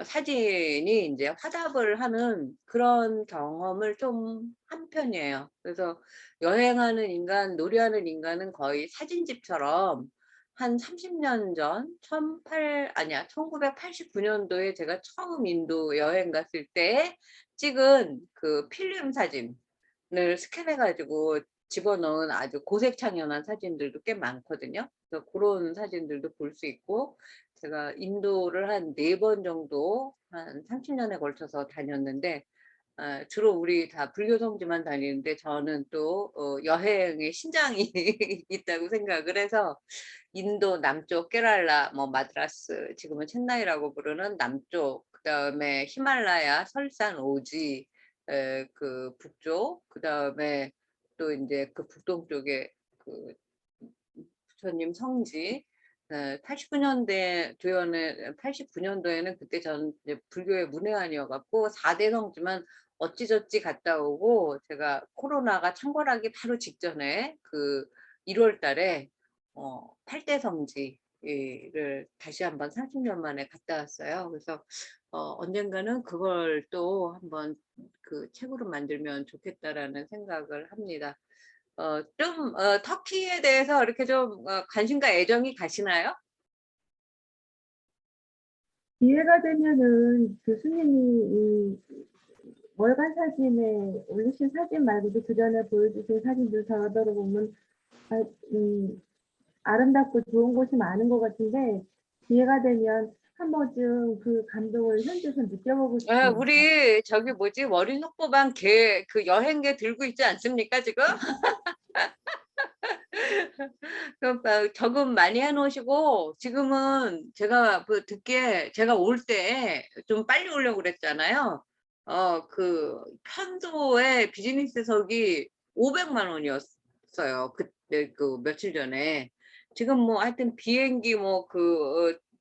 사진이 이제 화답을 하는 그런 경험을 좀 한 편이에요. 그래서 여행하는 인간, 놀이하는 인간은 거의 사진집처럼 한 30년 전, 1989년도에 제가 처음 인도 여행 갔을 때 찍은 그 필름 사진을 스캔해 가지고 집어넣은 아주 고색창연한 사진들도 꽤 많거든요. 그래서 그런 사진들도 볼 수 있고, 제가 인도를 한 4번 정도 한 30년에 걸쳐서 다녔는데, 주로 우리 다 불교 성지만 다니는데 저는 또 여행의 신장이 있다고 생각을 해서 인도 남쪽 케랄라, 뭐 마드라스, 지금은 챈나이라고 부르는 남쪽, 그다음에 히말라야, 설산, 오지, 그 북쪽, 그다음에 또 이제 그 북동쪽에 그 부처님 성지, 89년대 조연에 89년도에는 그때 저는 이제 불교의 문외한이어갖고 4대 성지만 어찌저찌 갔다 오고, 제가 코로나가 창궐하기 바로 직전에 그 1월 달에 8대 성지를 다시 한번 30년 만에 갔다 왔어요. 그래서 언젠가는 그걸 또 한번 그 책으로 만들면 좋겠다라는 생각을 합니다. 터키에 대해서 이렇게 좀 관심과 애정이 가시나요? 기회가 되면은 교수님이 이 월간 사진에 올리신 사진 말고도 그 전에 보여주신 사진들 들어보면 아, 아름답고 좋은 곳이 많은 것 같은데 기회가 되면 한 번쯤 그 감동을 현지에서 느껴보고 싶습니다. 우리 저기 뭐지, 월인 속보방 그 여행계 들고 있지 않습니까 지금? 적응 많이 해놓으시고, 지금은 제가 듣기에 제가 올 때 좀 빨리 오려고 그랬잖아요. 그 편도의 비즈니스석이 500만 원이었어요. 그때 그 며칠 전에. 지금 뭐 하여튼 비행기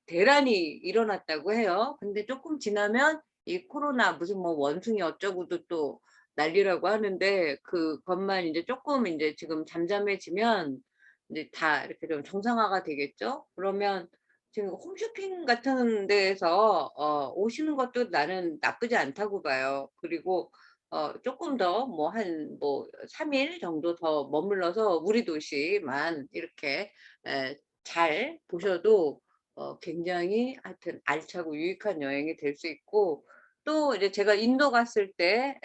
대란이 일어났다고 해요. 근데 조금 지나면 이 코로나 무슨 뭐 원숭이 어쩌고도 또 난리라고 하는데, 그것만 이제 조금 이제 지금 잠잠해지면 이제 다 이렇게 좀 정상화가 되겠죠. 그러면 지금 홈쇼핑 같은 데에서 오시는 것도 나는 나쁘지 않다고 봐요. 그리고 조금 더 뭐 한 3일 정도 더 머물러서 우리 도시만 이렇게 잘 보셔도 굉장히 하여튼 알차고 유익한 여행이 될 수 있고, 또 이제 제가 인도 갔을 때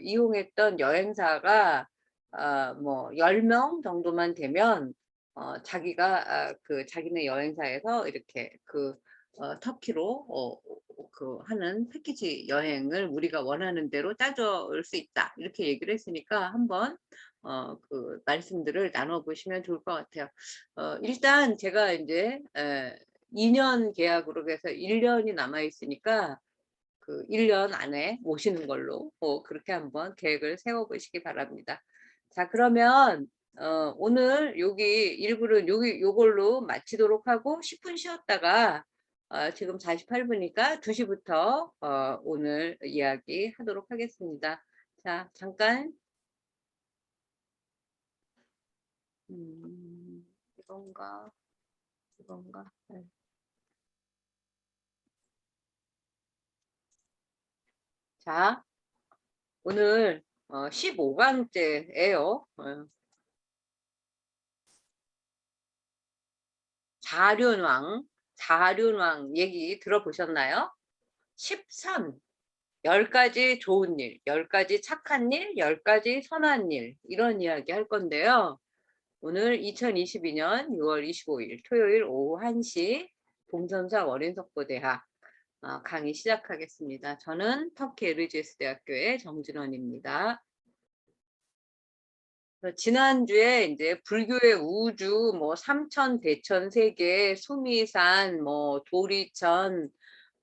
이용했던 여행사가 뭐 10명 정도만 되면 자기가 자기네 여행사에서 이렇게 터키로 하는 패키지 여행을 우리가 원하는 대로 짜줄 수 있다, 이렇게 얘기를 했으니까 한번 그 말씀들을 나눠보시면 좋을 것 같아요. 일단 제가 이제 2년 계약으로 해서 1년이 남아 있으니까 그 1년 안에 모시는 걸로 그렇게 한번 계획을 세워보시기 바랍니다. 자, 그러면 오늘 여기 일부는 요걸로 마치도록 하고 10분 쉬었다가 지금 48분이니까 2시부터 오늘 이야기 하도록 하겠습니다. 자, 잠깐. 이건가? 이건가? 네. 자, 오늘 15강째예요. 자륜왕 얘기 들어보셨나요? 13, 10가지 좋은 일, 10가지 착한 일, 10가지 선한 일, 이런 이야기 할 건데요. 오늘 2022년 6월 25일 토요일 오후 1시 동선사 월인석보대학 강의 시작하겠습니다. 저는 터키 에르지에스 대학교의 정진원입니다. 지난주에 이제 불교의 우주, 뭐 삼천, 대천, 세계, 수미산, 뭐 도리천,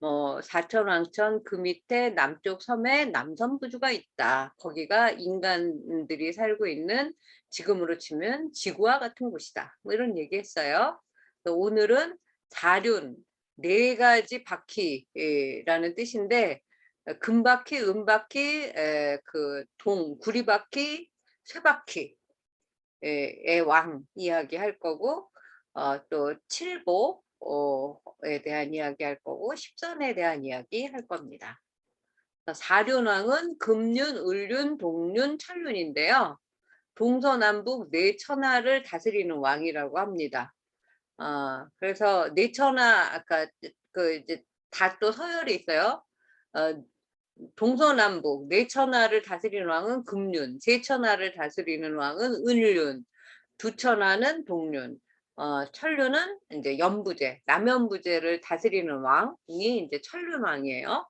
뭐 사천왕천 그 밑에 남쪽 섬에 남선부주가 있다. 거기가 인간들이 살고 있는 지금으로 치면 지구와 같은 곳이다. 뭐 이런 얘기했어요. 오늘은 사륜 네 가지 바퀴라는 뜻인데 금바퀴, 은바퀴, 그 구리바퀴, 쇠바퀴 의 왕 이야기할 거고 또 칠보에 대한 이야기 할 거고 십선에 대한 이야기 할 겁니다. 사륜왕은 금륜, 을륜, 동륜, 천륜인데요. 동서남북 네 천하를 다스리는 왕이라고 합니다. 그래서 네 천하 아까 그 이제 다 또 서열이 있어요. 동서남북 네 천하를 다스리는 왕은 금륜, 세 천하를 다스리는 왕은 은륜, 두 천하는 동륜, 천륜은 이제 연부제, 남연부제를 다스리는 왕이 이제 천륜왕이에요.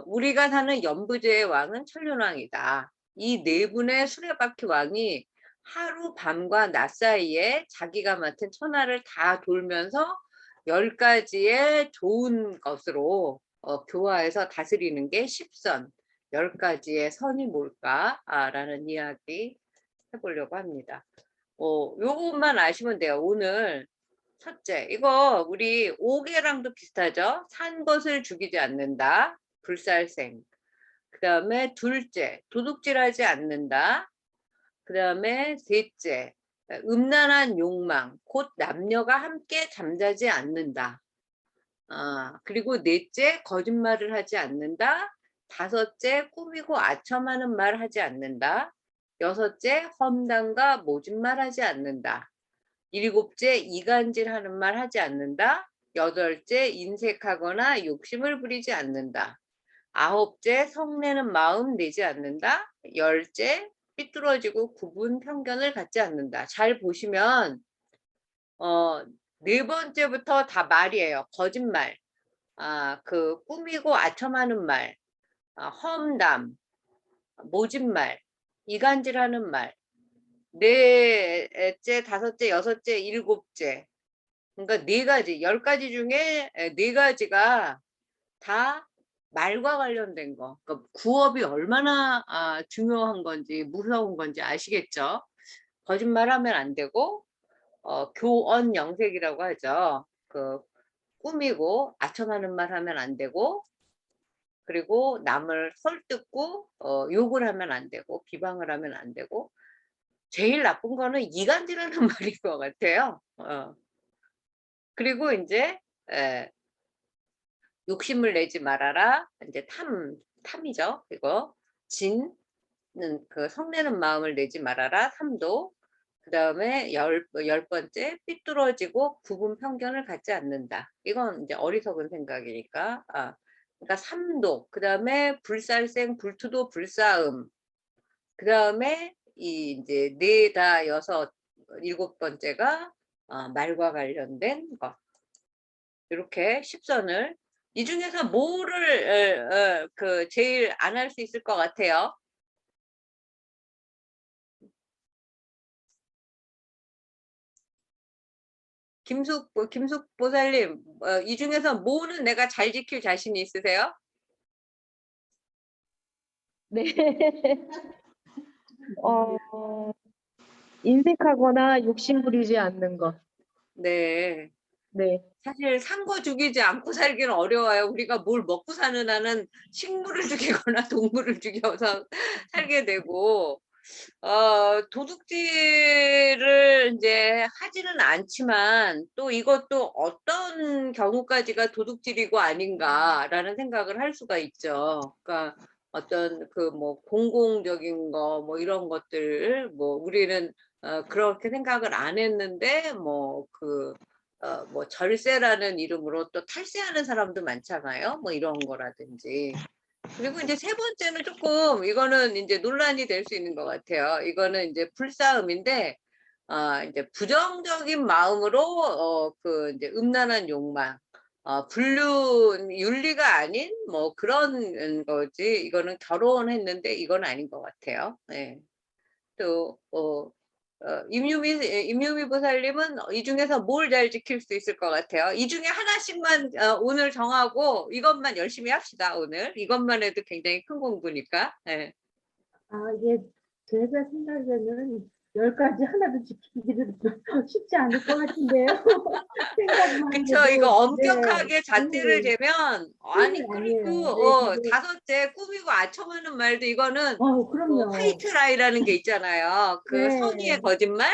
우리가 사는 연부제의 왕은 천륜왕이다. 이 네 분의 수레바퀴 왕이 하루 밤과 낮 사이에 자기가 맡은 천하를 다 돌면서 10가지의 좋은 것으로 교화해서 다스리는 게 십선, 10가지의 선이 뭘까라는 이야기 해보려고 합니다. 요것만 아시면 돼요. 오늘 첫째, 이거 우리 오개랑도 비슷하죠? 산 것을 죽이지 않는다. 불살생. 그 다음에 둘째, 도둑질하지 않는다. 그 다음에 셋째, 음란한 욕망, 곧 남녀가 함께 잠자지 않는다. 그리고 넷째, 거짓말을 하지 않는다. 다섯째, 꾸미고 아첨하는 말 하지 않는다. 여섯째, 험담과 모진말 하지 않는다. 일곱째, 이간질하는 말 하지 않는다. 여덟째, 인색하거나 욕심을 부리지 않는다. 아홉째, 성내는 마음 내지 않는다. 열째, 삐뚤어지고 구분 편견을 갖지 않는다. 잘 보시면 네 번째부터 다 말이에요. 거짓말, 그 꾸미고 아첨하는 말, 험담, 모진말, 이간질하는 말. 넷째, 다섯째, 여섯째, 일곱째. 그러니까 네 가지, 10가지 중에 네 가지가 다 말과 관련된 거. 그러니까 구업이 얼마나 중요한 건지 무서운 건지 아시겠죠? 거짓말하면 안 되고 교언 영색이라고 하죠. 그 꾸미고 아첨하는 말 하면 안 되고 그리고 남을 설득고 욕을 하면 안 되고 비방을 하면 안 되고 제일 나쁜 거는 이간질하는 말인 것 같아요. 그리고 이제 욕심을 내지 말아라. 이제 탐이죠. 이거 진은 그 성내는 마음을 내지 말아라. 삼도. 그 다음에 열 번째 삐뚤어지고 구분 편견을 갖지 않는다. 이건 이제 어리석은 생각이니까. 그러니까 삼도. 그 다음에 불살생, 불투도, 불싸움. 그 다음에 이 이제 네다 여섯 일곱 번째가 말과 관련된 것. 이렇게 십선을 이 중에서 뭐를 그 제일 안 할 수 있을 것 같아요? 김숙 보살님, 이 중에서 뭐는 내가 잘 지킬 자신이 있으세요? 네. 인색하거나 욕심 부리지 않는 것. 네. 네. 사실 산 거 죽이지 않고 살기는 어려워요. 우리가 뭘 먹고 사는 한은 식물을 죽이거나 동물을 죽여서 살게 되고, 도둑질을 이제 하지는 않지만 또 이것도 어떤 경우까지가 도둑질이고 아닌가라는 생각을 할 수가 있죠. 그러니까 어떤 그 뭐 공공적인 거 뭐 이런 것들 뭐 우리는 그렇게 생각을 안 했는데 뭐 절세라는 이름으로 또 탈세하는 사람도 많잖아요. 뭐 이런 거라든지. 그리고 이제 세 번째는 조금 이거는 이제 논란이 될 수 있는 것 같아요. 이거는 이제 불싸움인데 이제 부정적인 마음으로 그 이제 음란한 욕망, 윤리가 아닌 뭐 그런 거지. 이거는 결혼했는데 이건 아닌 것 같아요. 네. 또 임유미 보살님은 이 중에서 뭘 잘 지킬 수 있을 것 같아요? 이 중에 하나씩만 오늘 정하고 이것만 열심히 합시다. 오늘 이것만 해도 굉장히 큰 공부니까. 네. 이게 제가 생각에는 10가지 하나도 지키기는 쉽지 않을 것 같은데요. 생각만 그쵸. 해도. 이거 네. 엄격하게 잣대를 네. 재면 힘이 아니 아니에요. 그리고 네, 근데, 다섯째 꾸미고 아첨하는 말도 이거는 그럼요. 화이트 라이라는 게 있잖아요. 그 선의의 네. 거짓말.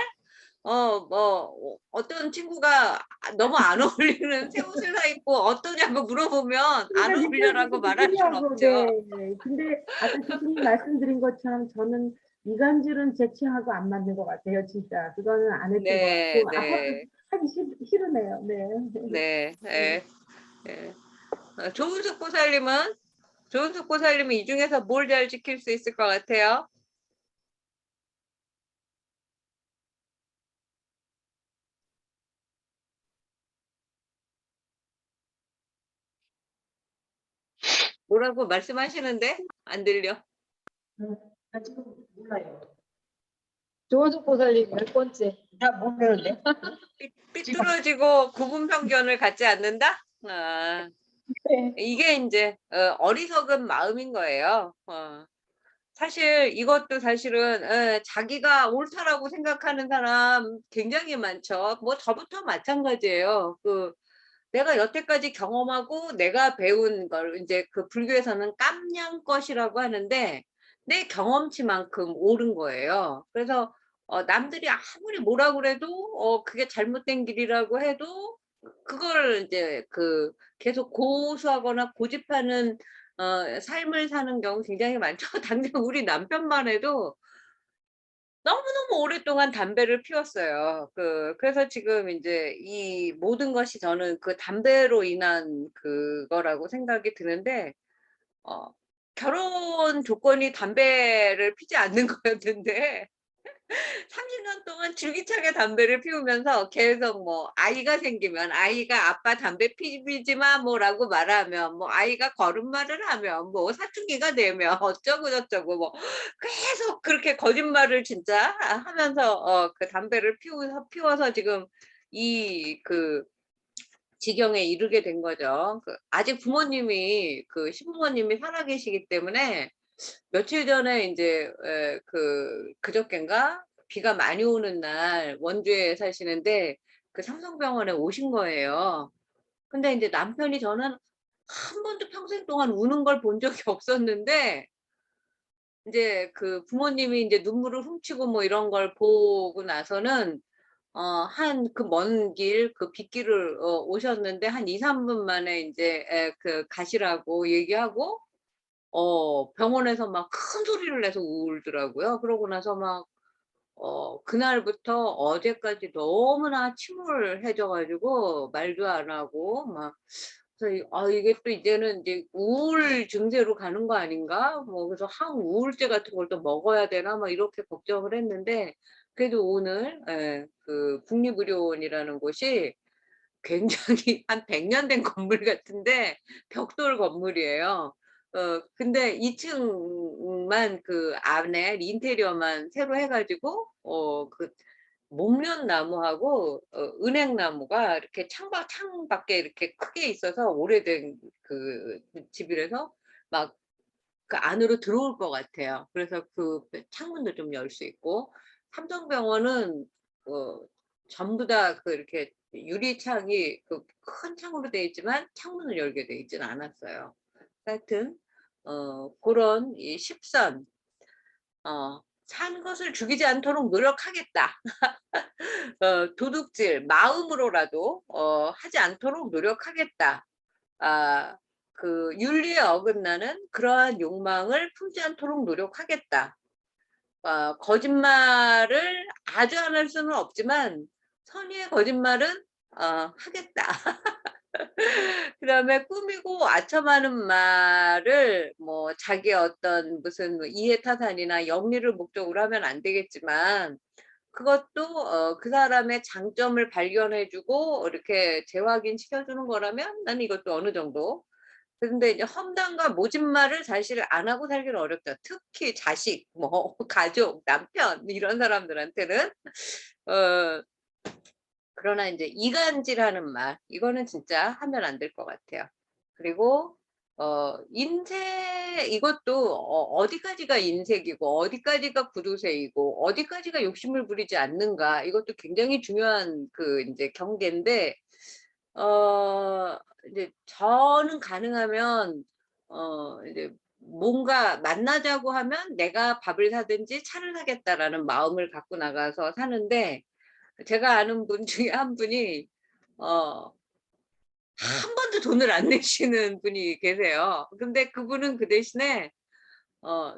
어떤 친구가 너무 안 어울리는 새 옷을 사 입고 어떠냐고 물어보면 안 그러니까 어울려라고 느껴지기도 말할 순 필요하고, 없죠. 네. 네. 근데 아까 교수님 말씀드린 것처럼 저는 이간질은 제 취향하고 안 맞는 것 같아요, 진짜. 그거는 안 했던 것 네, 같고, 앞으로 네, 하기 싫으네요. 네. 네, 네. 네. 네. 조은숙 보살님은 이 중에서 뭘 잘 지킬 수 있을 것 같아요? 뭐라고 말씀하시는데 안 들려. 지금 몰라요. 조원석 보살님 10번째. 나 모르는데. 삐뚤어지고 구분 편견을 갖지 않는다? 네. 이게 이제 어리석은 마음인 거예요. 사실 이것도 사실은 자기가 옳다라고 생각하는 사람 굉장히 많죠. 뭐 저부터 마찬가지예요. 내가 여태까지 경험하고 내가 배운 걸 이제 그 불교에서는 깜냥것이라고 하는데 내 경험치만큼 옳은 거예요. 그래서 남들이 아무리 뭐라 그래도 그게 잘못된 길이라고 해도 그걸 이제 계속 고수하거나 고집하는 삶을 사는 경우 굉장히 많죠. 당장 우리 남편만 해도 너무너무 오랫동안 담배를 피웠어요. 그래서 지금 이제 이 모든 것이 저는 그 담배로 인한 그거라고 생각이 드는데, 어, 결혼 조건이 담배를 피지 않는 거였는데, 30년 동안 줄기차게 담배를 피우면서 계속 뭐 아이가 생기면 아이가 아빠 담배 피지 마 뭐라고 말하면 뭐 아이가 거짓말을 하면 뭐 사춘기가 되면 어쩌고 저쩌고 뭐 계속 그렇게 거짓말을 진짜 하면서 그 담배를 피워서 지금 이 지경에 이르게 된 거죠. 아직 부모님이 시부모님이 살아계시기 때문에 며칠 전에 이제 그저껜가 비가 많이 오는 날 원주에 사시는데 그 삼성병원에 오신 거예요. 근데 이제 남편이 저는 한 번도 평생 동안 우는 걸 본 적이 없었는데 이제 그 부모님이 이제 눈물을 훔치고 뭐 이런 걸 보고 나서는 한 먼 길, 빗길을 오셨는데 한 2, 3분 만에 이제 가시라고 얘기하고 병원에서 막 큰 소리를 내서 울더라고요. 그러고 나서 막 그날부터 어제까지 너무나 침울해져 가지고 말도 안 하고 막 그래서 이게 또 이제는 이제 우울 증세로 가는 거 아닌가? 뭐 그래서 항우울제 같은 걸 또 먹어야 되나? 막 이렇게 걱정을 했는데 그래도 오늘 국립의료원이라는 곳이 굉장히 한 100년 된 건물 같은데 벽돌 건물이에요. 근데 2층만 안에 인테리어만 새로 해 가지고 목련나무하고 은행나무가 이렇게 창밖에 이렇게 크게 있어서 오래된 집이라서 막 그 안으로 들어올 것 같아요. 그래서 창문도 좀 열 수 있고 삼성병원은 어 전부 다 이렇게 유리창이 큰 창으로 되어 있지만 창문을 열게 되어 있지는 않았어요. 하여튼 고런 이 십선 산 것을 죽이지 않도록 노력하겠다. 도둑질 마음으로라도 하지 않도록 노력하겠다. 아, 윤리에 어긋나는 그러한 욕망을 품지 않도록 노력하겠다. 거짓말을 아주 안 할 수는 없지만 선의의 거짓말은 하겠다. 그다음에 꾸미고 아첨하는 말을 뭐 자기의 어떤 무슨 뭐 이해타산이나 영리를 목적으로 하면 안 되겠지만 그것도 그 사람의 장점을 발견해 주고 이렇게 재확인시켜 주는 거라면 나는 이것도 어느 정도 근데 이제 험담과 모진말을 사실 안 하고 살기는 어렵죠. 특히 자식, 뭐 가족, 남편 이런 사람들한테는. 어 그러나 이제 이간질하는 말 이거는 진짜 하면 안 될 것 같아요. 그리고 인색 이것도 어디까지가 인색이고 어디까지가 구두쇠이고 어디까지가 욕심을 부리지 않는가 이것도 굉장히 중요한 그 인제 경계인데 이제 저는 가능하면 이제 뭔가 만나자고 하면 내가 밥을 사든지 차를 사겠다라는 마음을 갖고 나가서 사는데 제가 아는 분 중에 한 분이 어 한 번도 돈을 안 내시는 분이 계세요. 근데 그분은 그 대신에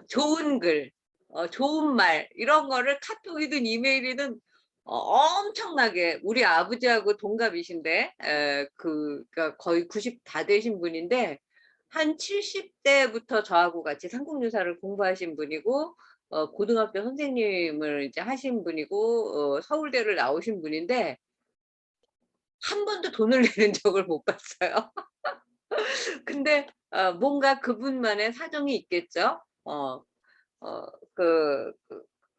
좋은 글, 좋은 말 이런 거를 카톡이든 이메일이든 엄청나게 우리 아버지하고 동갑이신데 그러니까 거의 90 다 되신 분인데 한 70 대부터 저하고 같이 삼국유사를 공부하신 분이고 고등학교 선생님을 이제 하신 분이고 서울대를 나오신 분인데 한 번도 돈을 내는 적을 못 봤어요. 근데 뭔가 그분만의 사정이 있겠죠. 어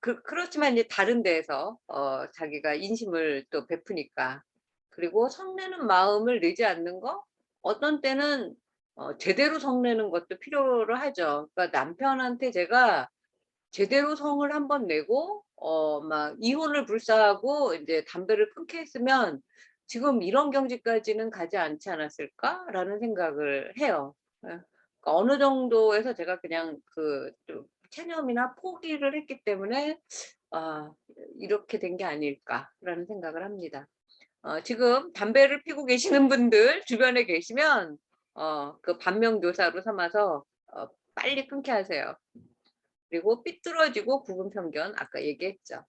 그렇지만 이제 다른 데에서 자기가 인심을 또 베푸니까. 그리고 성내는 마음을 내지 않는 거 어떤 때는 제대로 성내는 것도 필요로 하죠. 그러니까 남편한테 제가 제대로 성을 한번 내고 막 이혼을 불사하고 인제 담배를 끊게 했으면 '지금 이런 경지까지는 가지 않지 않았을까?'라는 생각을 해요. 예. 그러니까 어느 정도에서 제가 그냥 그 좀 체념이나 포기를 했기 때문에 '아 이렇게 된 게 아닐까.'라는 생각을 합니다. 지금 담배를 피우고 계시는 분들 주변에 계시면 그 반면교사로 삼아서 빨리 끊게 하세요. 그리고 삐뚤어지고 구분 편견 아까 얘기했죠.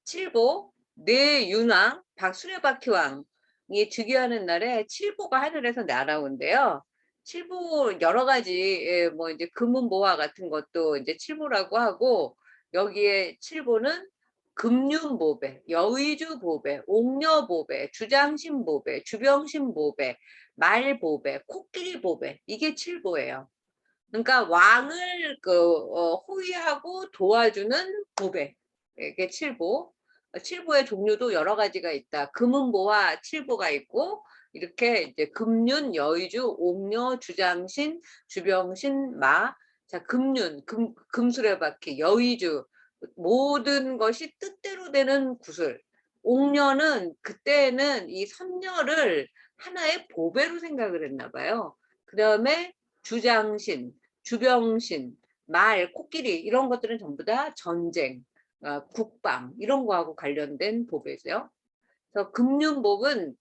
칠보 뇌윤왕 수레바퀴왕이 즉위하는 날에 칠보가 하늘에서 날아온대요. 칠보 여러 가지 뭐 이제 금은보화 같은 것도 이제 칠보라고 하고 여기에 칠보는 금륜보배, 여의주보배, 옥녀보배, 주장신보배, 주병신보배, 말보배, 코끼리보배 이게 칠보예요. 그러니까 왕을 호위하고 도와주는 보배. 이게 칠보. 칠보의 종류도 여러 가지가 있다. 금은보와 칠보가 있고 이렇게 이제 금륜, 여의주, 옥녀, 주장신, 주병신, 마. 자, 금륜, 금수레바퀴, 여의주 모든 것이 뜻대로 되는 구슬. 옥녀는 그때는 이 선녀를 하나의 보배로 생각을 했나 봐요. 그다음에 주장신, 주병신, 말, 코끼리 이런 것들은 전부 다 전쟁, 국방 이런 거하고 관련된 보배죠. 그래서 금륜복은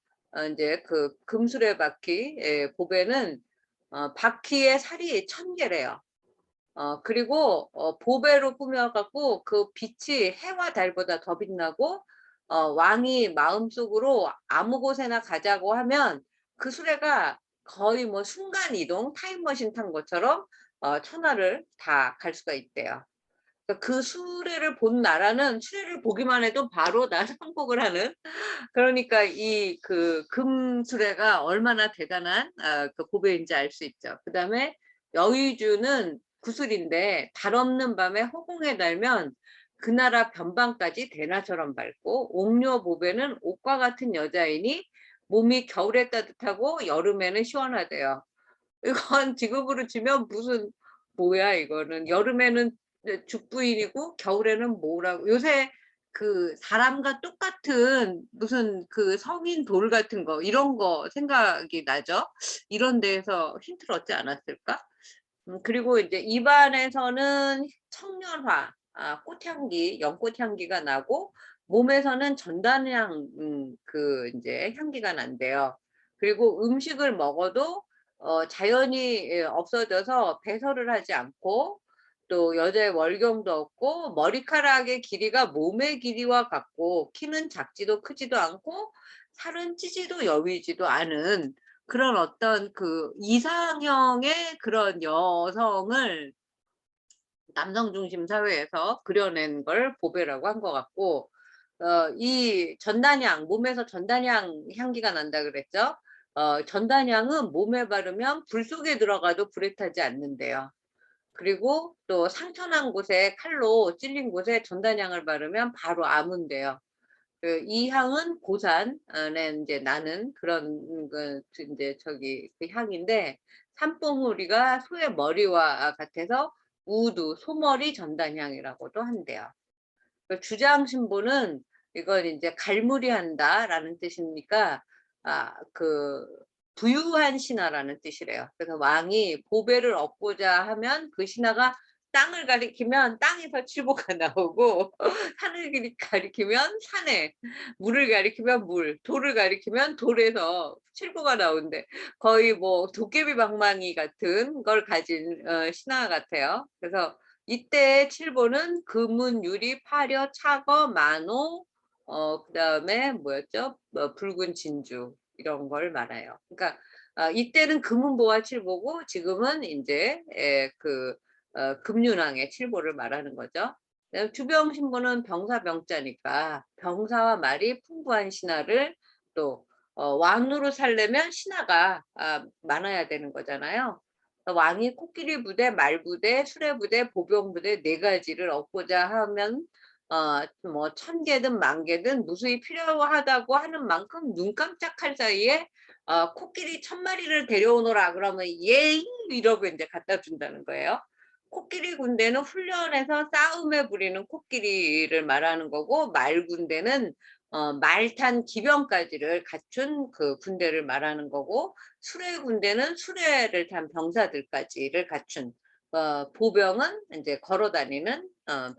인제 그 금수레바퀴 보배는 바퀴의 살이 1000개래요. 그리고 보배로 꾸며 갖고 그 빛이 해와 달보다 더 빛나고 왕이 마음속으로 아무 곳에나 가자고 하면 그 수레가 거의 뭐 순간 이동 타임머신 탄 것처럼 천하를 다 갈 수가 있대요. 그러니까 그 수레를 본 나라는 수레를 보기만 해도 바로 나상복을 하는 그러니까 이 그 금수레가 얼마나 대단한 그 보배인지 알 수 있죠. 그다음에 여의주는 구슬인데 달 없는 밤에 허공에 달면 그 나라 변방까지 대나처럼 밝고 옥녀 보배는 옷과 같은 여자이니 몸이 겨울에 따뜻하고 여름에는 시원하대요. 이건 지금으로 치면 무슨 뭐야 이거는. 여름에는 죽부인이고 겨울에는 뭐라고 요새 그 사람과 똑같은 무슨 그 성인 돌 같은 거 이런 거 생각이 나죠. 이런 데에서 힌트를 얻지 않았을까? 그리고 이제 입안에서는 청년화, 꽃향기, 연꽃 향기가 나고 몸에서는 전단향 그 인제 향기가 난대요. 그리고 음식을 먹어도 자연이 없어져서 배설을 하지 않고 또 여자의 월경도 없고 머리카락의 길이가 몸의 길이와 같고 키는 작지도 크지도 않고 살은 찌지도 여위지도 않은 그런 어떤 그 이상형의 그런 여성을 남성 중심 사회에서 그려낸 걸 보배라고 한 것 같고 이 전단향 몸에서 전단향 향기가 난다 그랬죠. 전단향은 몸에 바르면 불 속에 들어가도 불에 타지 않는데요. 그리고 또 상처난 곳에 칼로 찔린 곳에 전단향을 바르면 바로 아문대요. 이 향은 고산에 이제 나는 그런 이제 그 향인데 산봉우리가 소의 머리와 같아서 우두 소머리 전단향이라고도 한대요. 주장신보는 이건 이제 갈무리한다라는 뜻이니까 부유한 신하라는 뜻이래요. 그래서 왕이 보배를 얻고자 하면 그 신하가 땅을 가리키면 땅에서 칠보가 나오고 산을 가리키면 산에, 물을 가리키면 물, 돌을 가리키면 돌에서 칠보가 나오는데 거의 뭐 도깨비 방망이 같은 걸 가진 신하 같아요. 그래서 이때의 칠보는 금은, 유리, 파려, 차거, 만호, 그다음에 뭐였죠? 붉은 진주 이런 걸 말해요. 그러니까 이때는 금은보와 칠보고 지금은 이제 금윤왕의 칠보를 말하는 거죠. 주병신보는 병사병자니까 병사와 말이 풍부한 신하를 또 왕으로 살려면 신하가 많아야 되는 거잖아요. 왕이 코끼리 부대, 말 부대, 수레 부대, 보병 부대 4가지를 얻고자 하면 뭐 1000개든 10,000개든 무수히 필요하다고 하는 만큼 눈 깜짝할 사이에 코끼리 1000마리를 데려오너라 그러면 예 이러고 이제 갖다 준다는 거예요. 코끼리 군대는 훈련해서 싸움에 부리는 코끼리를 말하는 거고 말 군대는 말탄 기병까지를 갖춘 그 군대를 말하는 거고 수레 군대는 수레를 탄 병사들까지를 갖춘 보병은 이제 걸어다니는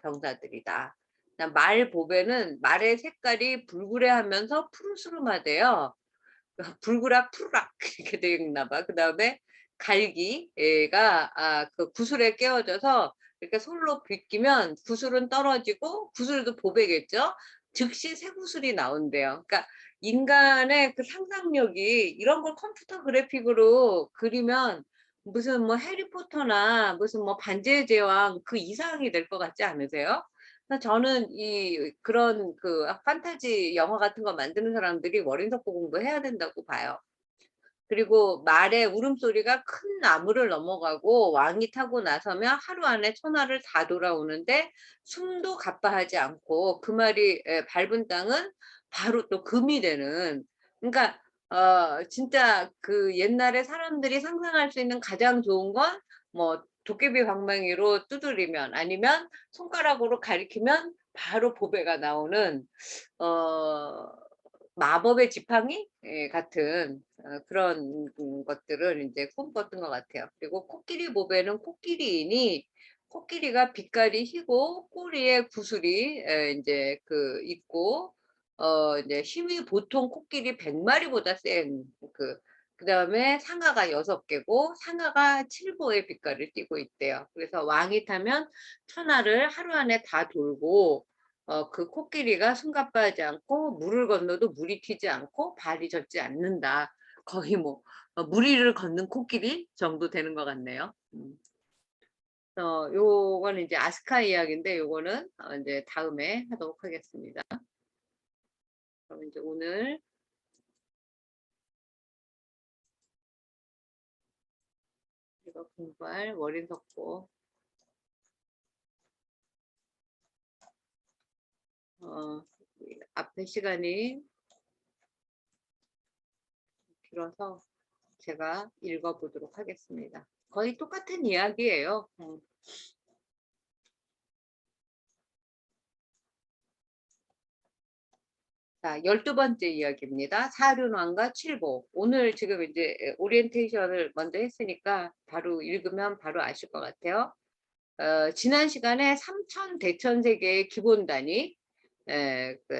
병사들이다. 말 보배는 말의 색깔이 불그레하면서 푸르스름하대요. 불그락 푸르락 이렇게 되나 봐. 그다음에 갈기가 그 구슬에 끼워져서 이렇게 솔로 비끼면 구슬은 떨어지고 구슬도 보배겠죠. 즉시 새 구슬이 나온대요. 그러니까 인간의 그 상상력이 이런 걸 컴퓨터 그래픽으로 그리면 무슨 뭐 해리포터나 무슨 뭐 반지의 제왕 그 이상이 될 것 같지 않으세요? 저는 그런 판타지 영화 같은 거 만드는 사람들이 월인석고 공부해야 된다고 봐요. 그리고 말의 울음소리가 큰 나무를 넘어가고 왕이 타고 나서면 하루 안에 천하를 다 돌아오는데 숨도 가빠하지 않고 그 말이 밟은 땅은 바로 또 금이 되는. 그러니까 진짜 그 옛날에 사람들이 상상할 수 있는 가장 좋은 건 뭐 도깨비 방망이로 두드리면 아니면 손가락으로 가리키면 바로 보배가 나오는 마법의 지팡이 같은 그런 것들을 이제 꿈꿨던 것 같아요. 그리고 코끼리 보배는 코끼리이니 코끼리가 빛깔이 희고 꼬리에 구슬이 이제 있고 이제 힘이 보통 코끼리 100마리보다 센 그다음에 상아가 6개고 상아가 7보의 빛깔을 띠고 있대요. 그래서 왕이 타면 천하를 하루 안에 다 돌고 그 코끼리가 숨가빠하지 않고 물을 건너도 물이 튀지 않고 발이 젖지 않는다. 거의 뭐 무리를 걷는 코끼리 정도 되는 것 같네요. 요거는 이제 아스카 이야기인데 요거는 이제 다음에 하도록 하겠습니다. 그럼 이제 오늘 이거 공부할 월인석고 앞에 시간이 길어서 제가 읽어보도록 하겠습니다. 거의 똑같은 이야기예요. 자, 12번째 이야기입니다. 사륜왕과 칠보. 오늘 지금 이제 오리엔테이션을 먼저 했으니까 바로 읽으면 바로 아실 것 같아요. 지난 시간에 삼천 대천세계의 기본단위,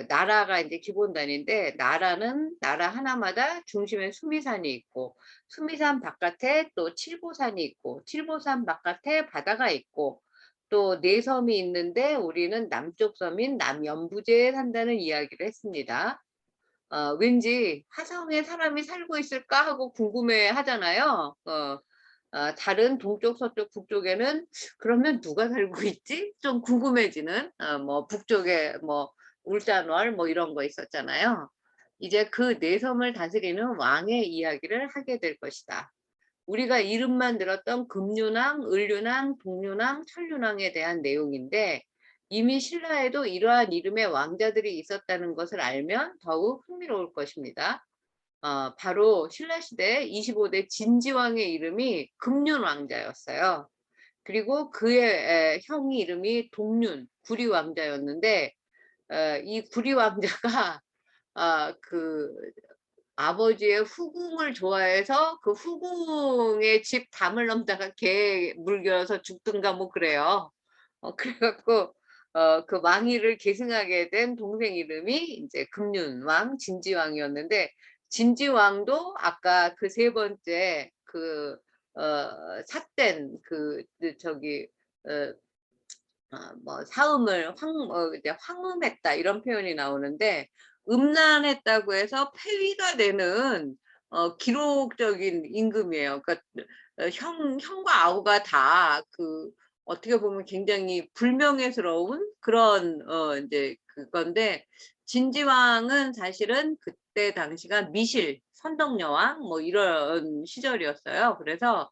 나라가 이제 기본단위인데 나라는 나라 하나마다 중심에 수미산이 있고 수미산 바깥에 또 칠보산이 있고 칠보산 바깥에 바다가 있고 또 4섬이 있는데 우리는 남쪽 섬인 남연부제에 산다는 이야기를 했습니다. 왠지 화성에 사람이 살고 있을까 하고 궁금해 하잖아요. 다른 동쪽, 서쪽, 북쪽에는 그러면 누가 살고 있지? 좀 궁금해지는 뭐 북쪽에 뭐 울산월 뭐 이런 거 있었잖아요. 이제 그 네 섬을 다스리는 왕의 이야기를 하게 될 것이다. 우리가 이름만 들었던 금륜왕, 을륜왕, 동륜왕, 천륜왕에 대한 내용인데 이미 신라에도 이러한 이름의 왕자들이 있었다는 것을 알면 더욱 흥미로울 것입니다. 바로 신라시대 25대 진지왕의 이름이 금륜왕자였어요. 그리고 그의 형이 이름이 동륜, 구리왕자였는데 이 구리왕자가 그 아버지의 후궁을 좋아해서 그 후궁의 집 담을 넘다가 개 물겨서 죽든가 뭐 그래요. 그래갖고 그 왕위를 계승하게 된 동생 이름이 이제 금륜왕 진지왕이었는데 진지왕도 아까 그 세 번째 그 삿된 그 저기 뭐 사음을 이제 황음했다 이런 표현이 나오는데 음란했다고 해서 폐위가 되는 기록적인 임금이에요. 그러니까 형과 아우가 다 그 어떻게 보면 굉장히 불명예스러운 그런 이제 그건데 진지왕은 사실은 그때 당시가 미실, 선덕여왕 뭐 이런 시절이었어요. 그래서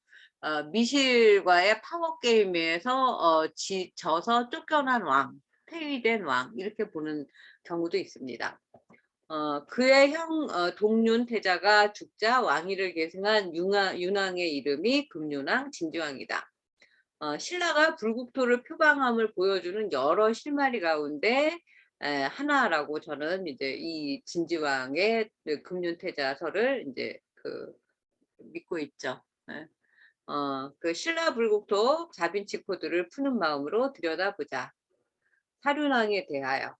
미실과의 파워 게임에서 져서 쫓겨난 왕, 폐위된 왕 이렇게 보는 경우도 있습니다. 그의 형 동륜 태자가 죽자 왕위를 계승한 윤왕의 이름이 금륜왕 진지왕이다. 신라가 불국토를 표방함을 보여주는 여러 실마리 가운데 하나라고 저는 이제 이 진지왕의 금륜태자설을 이제 믿고 있죠. 예. 그 신라 불국토 다빈치 코드를 푸는 마음으로 들여다보자. 사륜왕에 대하여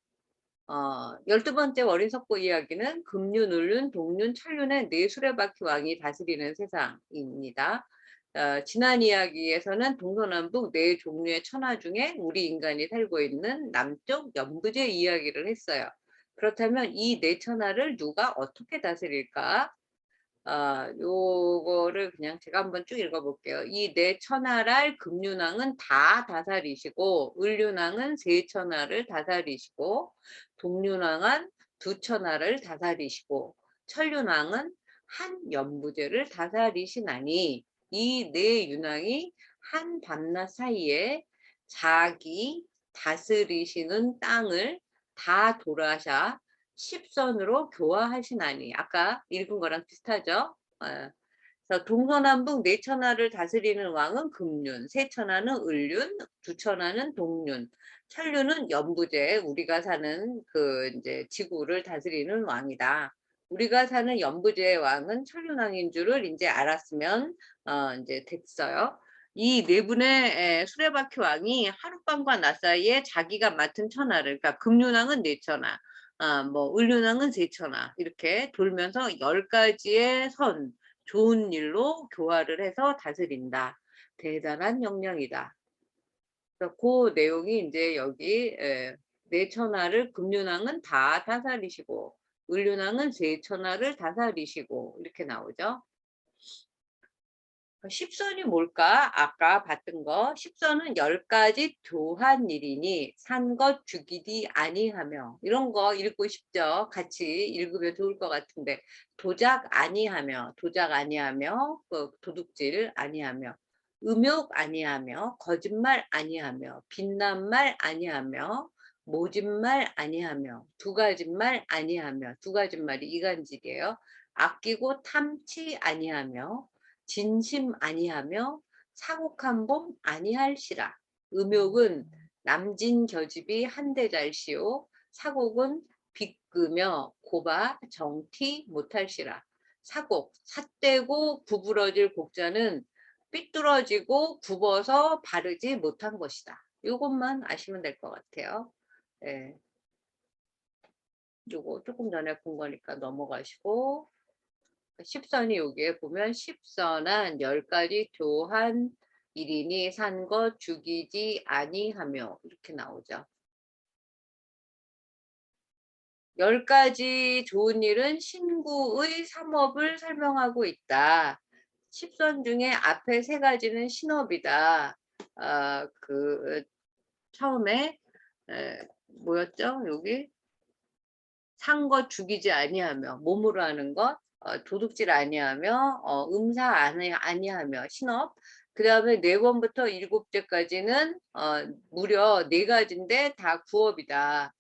12번째 월인석고 이야기는 금륜, 을륜, 동륜, 천륜의 네 수레바퀴 왕이 다스리는 세상입니다. 지난 이야기에서는 동서남북 네 종류의 천하 중에 우리 인간이 살고 있는 남쪽 연부제 이야기를 했어요. 그렇다면 이 네 천하를 누가 어떻게 다스릴까? 요거를 그냥 제가 한번 쭉 읽어볼게요. 이 네 천하를 금륜왕은 다 다스리시고, 을륜왕은 세 천하를 다스리시고, 동륜왕은 두 천하를 다스리시고, 천륜왕은 한 연부제를 다스리시나니, 이 네 윤왕이 한 밤낮 사이에 자기 다스리시는 땅을 다 돌아샤 10선으로 교화하시나니 아까 읽은 거랑 비슷하죠. 그래서 동서남북 네 천하를 다스리는 왕은 금륜, 세 천하는 을륜, 두 천하는 동륜, 천륜은 연부제 우리가 사는 그 이제 지구를 다스리는 왕이다. 우리가 사는 연부제의 왕은 천륜왕인 줄을 이제 알았으면 이제 됐어요. 이 네 분의 수레바퀴 왕이 하룻밤과 낮 사이에 자기가 맡은 천하를, 그러니까 금륜왕은 네 천하, 뭐 을륜왕은 세 천하 이렇게 돌면서 10가지의 선, 좋은 일로 교화를 해서 다스린다. 대단한 역량이다. 그 내용이 이제 여기 네 천하를 금륜왕은 다 다스리시고 을륜왕은 세 천하를 다스리시고 이렇게 나오죠. 10선이 뭘까? 아까 봤던 거 10선은 10가지 교한 일이니 산 것 죽이디 아니하며 이런 거 읽고 싶죠? 같이 읽으면 좋을 것 같은데 도작 아니하며 도둑질 아니하며 음욕 아니하며 거짓말 아니하며 빛난 말 아니하며 모진 말 아니하며 두 가지 말 아니하며 두 가지 말이 이간질이에요. 아끼고 탐치 아니하며 진심 아니하며 사곡한 봄 아니할시라. 음욕은 남진 겨집이 한대잘시오. 사곡은 비끄며 고바 정티 못할시라. 사곡, 삿대고 구부러질 곡자는 삐뚤어지고 굽어서 바르지 못한 것이다. 이것만 아시면 될 것 같아요. 네. 요거 조금 전에 본 거니까 넘어가시고 10선이 여기에 보면 10선한 10가지 교한 일이니 산 것 죽이지 아니하며 이렇게 나오죠. 10가지 좋은 일은 신구의 삼업을 설명하고 있다. 10선 중에 앞에 3가지는 신업이다. 처음에 뭐였죠? 여기 산 것 죽이지 아니하며 몸으로 하는 것 도둑질 아니하며 음사 아니하며 신업 그다음에 4번부터 7제까지는 무려 4가지인데 다 구업이다.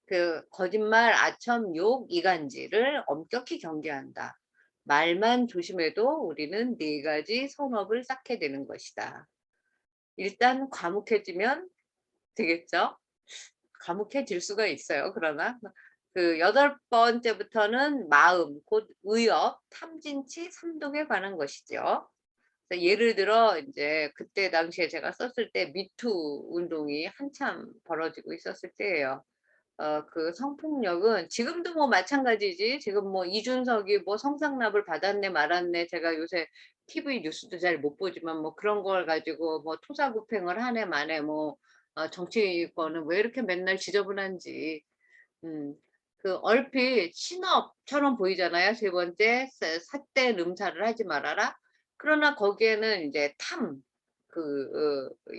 그 거짓말, 아첨, 욕, 이간질을 엄격히 경계한다. 말만 조심해도 우리는 4가지 선업을 쌓게 되는 것이다. 일단 과묵해지면 되겠죠? 과묵해질 수가 있어요. 그러나 그 8번째부터는 마음, 곧 의업, 탐진치, 삼독에 관한 것이죠. 예를 들어 이제 그때 당시에 제가 썼을 때 미투 운동이 한참 벌어지고 있었을 때예요. 그 성폭력은 지금도 뭐 마찬가지지. 지금 뭐 이준석이 뭐 성상납을 받았네 말았네. 제가 요새 TV 뉴스도 잘 못 보지만 뭐 그런 걸 가지고 뭐 토사구팽을 하네 마네 뭐 정치권은 왜 이렇게 맨날 지저분한지. 음, 그 얼핏 신업처럼 보이잖아요. 3번째 삿대 음사를 하지 말아라. 그러나 거기에는 이제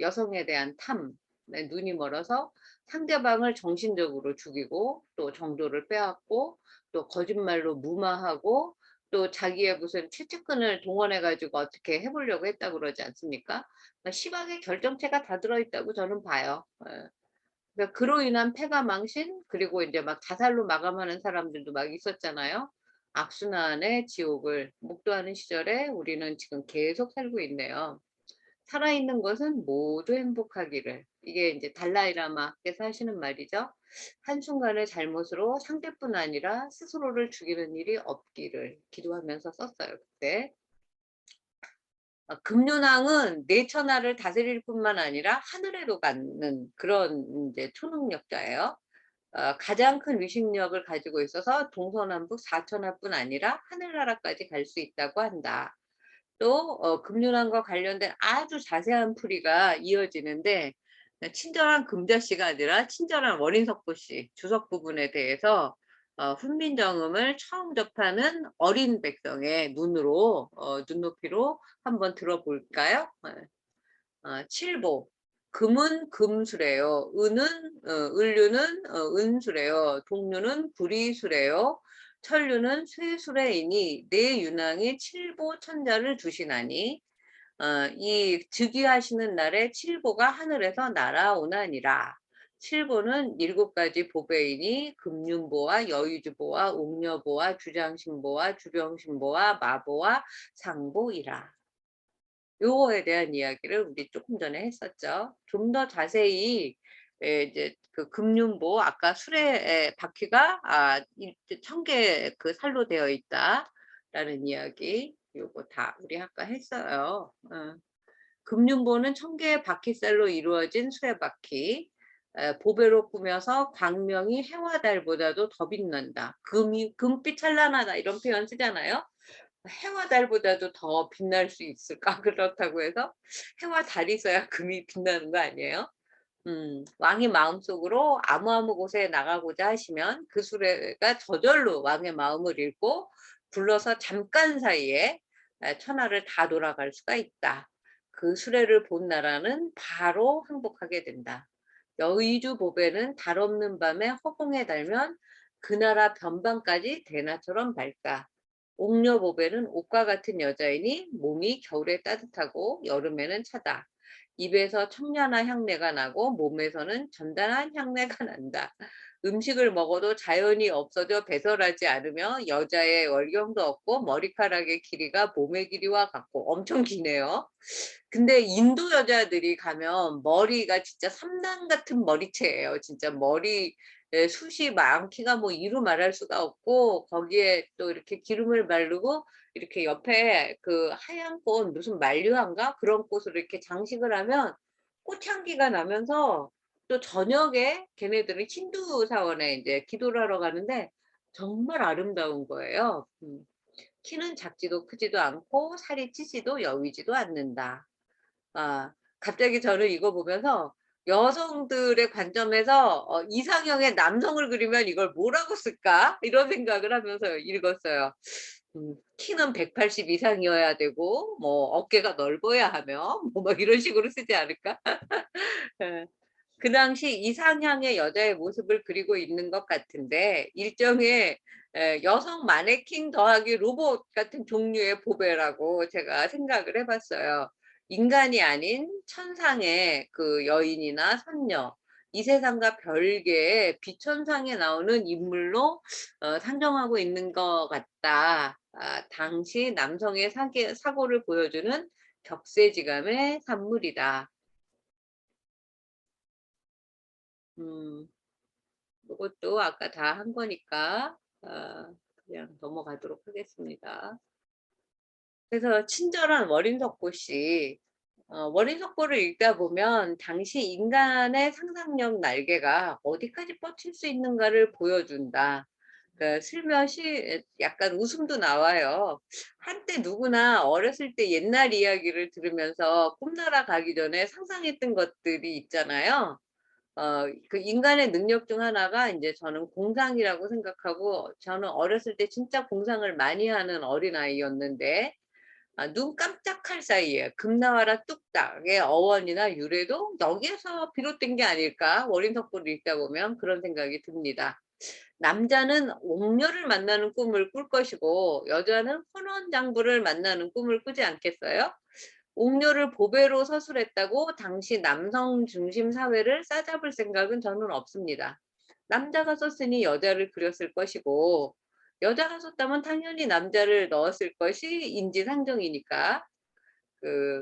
여성에 대한 탐, 눈이 멀어서 상대방을 정신적으로 죽이고 또 정도를 빼앗고 또 거짓말로 무마하고 또 자기의 무슨 최측근을 동원해 가지고 어떻게 해보려고 했다고 그러지 않습니까? 그러니까 시각의 결정체가 다 들어있다고 저는 봐요. 예. 그러니까 그로 인한 폐가 망신 그리고 이제 막 자살로 마감하는 사람들도 막 있었잖아요. 악순환의 지옥을 목도하는 시절에 우리는 지금 계속 살고 있네요. 살아있는 것은 모두 행복하기를. 이게 이제 달라이라마께서 하시는 말이죠. 한순간의 잘못으로 상대뿐 아니라 스스로를 죽이는 일이 없기를 기도하면서 썼어요. 그때. 금륜왕은 내천하를 다스릴 뿐만 아니라 하늘에도 갖는 그런 이제 초능력자예요. 가장 큰 위식력을 가지고 있어서 동서남북 4천하뿐 아니라 하늘나라까지 갈 수 있다고 한다. 또 금륜왕과 관련된 아주 자세한 풀이가 이어지는데 친절한 금자씨가 아니라 친절한 원인석보씨 주석 부분에 대해서 훈민정음을 처음 접하는 어린 백성의 눈높이로 한번 들어볼까요? 칠보 금은 금수래요. 을류는 은수래요. 동류는 구리수래요. 천류는 쇠수래이니 내 윤왕이 칠보 천자를 두시나니 이 즉위하시는 날에 칠보가 하늘에서 날아오나니라. 칠보는 7가지 보배이니 금륜보와 여의주보와 옥녀보와 주장신보와 주병신보와 마보와 상보이라. 요거에 대한 이야기를 우리 조금 전에 했었죠. 좀 더 자세히 이제 그 금륜보 아까 수레의 바퀴가 1000개 그 살로 되어 있다라는 이야기 요거 다 우리 아까 했어요. 금륜보는 1000개의 바퀴살로 이루어진 수레바퀴. 보배로 꾸며서 광명이 해와 달보다도 더 빛난다. 금빛 찬란하다 이런 표현 쓰잖아요. 해와 달보다도 더 빛날 수 있을까? 그렇다고 해서 해와 달이 있어야 금이 빛나는 거 아니에요? 왕이 마음속으로 아무 곳에 나가고자 하시면 그 수레가 저절로 왕의 마음을 읽고 불러서 잠깐 사이에 천하를 다 돌아갈 수가 있다. 그 수레를 본 나라는 바로 항복하게 된다. 여의주 보배는 달 없는 밤에 허공에 달면 그 나라 변방까지 대나처럼 밝다. 옥녀 보배는 옷과 같은 여자이니 몸이 겨울에 따뜻하고 여름에는 차다. 입에서 청량한 향내가 나고 몸에서는 전단한 향내가 난다. 음식을 먹어도 자연이 없어져 배설하지 않으며 여자의 월경도 없고 머리카락의 길이가 몸의 길이와 같고 엄청 기네요. 근데 인도 여자들이 가면 머리가 진짜 삼단 같은 머리채예요. 진짜 머리 숱이 많기가 뭐 이루 말할 수가 없고 거기에 또 이렇게 기름을 바르고 이렇게 옆에 그 하얀 꽃 무슨 만류한가 그런 꽃으로 이렇게 장식을 하면 꽃향기가 나면서 또 저녁에 걔네들은 힌두 사원에 이제 기도를 하러 가는데 정말 아름다운 거예요. 키는 작지도 크지도 않고 살이 찌지도 여위지도 않는다. 갑자기 저는 이거 보면서 여성들의 관점에서 이상형의 남성을 그리면 이걸 뭐라고 쓸까? 이런 생각을 하면서 읽었어요. 키는 180 이상이어야 되고 뭐 어깨가 넓어야 하며 뭐 막 이런 식으로 쓰지 않을까? 예. 그 당시 이상향의 여자의 모습을 그리고 있는 것 같은데 일종의 여성 마네킹 더하기 로봇 같은 종류의 보배라고 제가 생각을 해봤어요. 인간이 아닌 천상의 그 여인이나 선녀, 이 세상과 별개의 비천상에 나오는 인물로 상정하고 있는 것 같다. 당시 남성의 사고를 보여주는 격세지감의 산물이다. 이것도 아까 다 한 거니까 그냥 넘어가도록 하겠습니다. 그래서 친절한 월인석고 월인석고를 읽다 보면 당시 인간의 상상력 날개가 어디까지 뻗칠 수 있는가를 보여준다. 슬며시 약간 웃음도 나와요. 한때 누구나 어렸을 때 옛날 이야기를 들으면서 꿈나라 가기 전에 상상했던 것들이 있잖아요. 그 인간의 능력 중 하나가 이제 저는 공상이라고 생각하고 저는 어렸을 때 진짜 공상을 많이 하는 어린아이였는데 눈 깜짝할 사이에 금나와라 뚝딱의 어원이나 유래도 여기에서 비롯된 게 아닐까 월인석고를 읽다 보면 그런 생각이 듭니다. 남자는 옥녀를 만나는 꿈을 꿀 것이고 여자는 혼원장부를 만나는 꿈을 꾸지 않겠어요? 옥녀를 보배로 서술했다고 당시 남성 중심 사회를 싸잡을 생각은 저는 없습니다. 남자가 썼으니 여자를 그렸을 것이고 여자가 썼다면 당연히 남자를 넣었을 것이 인지상정이니까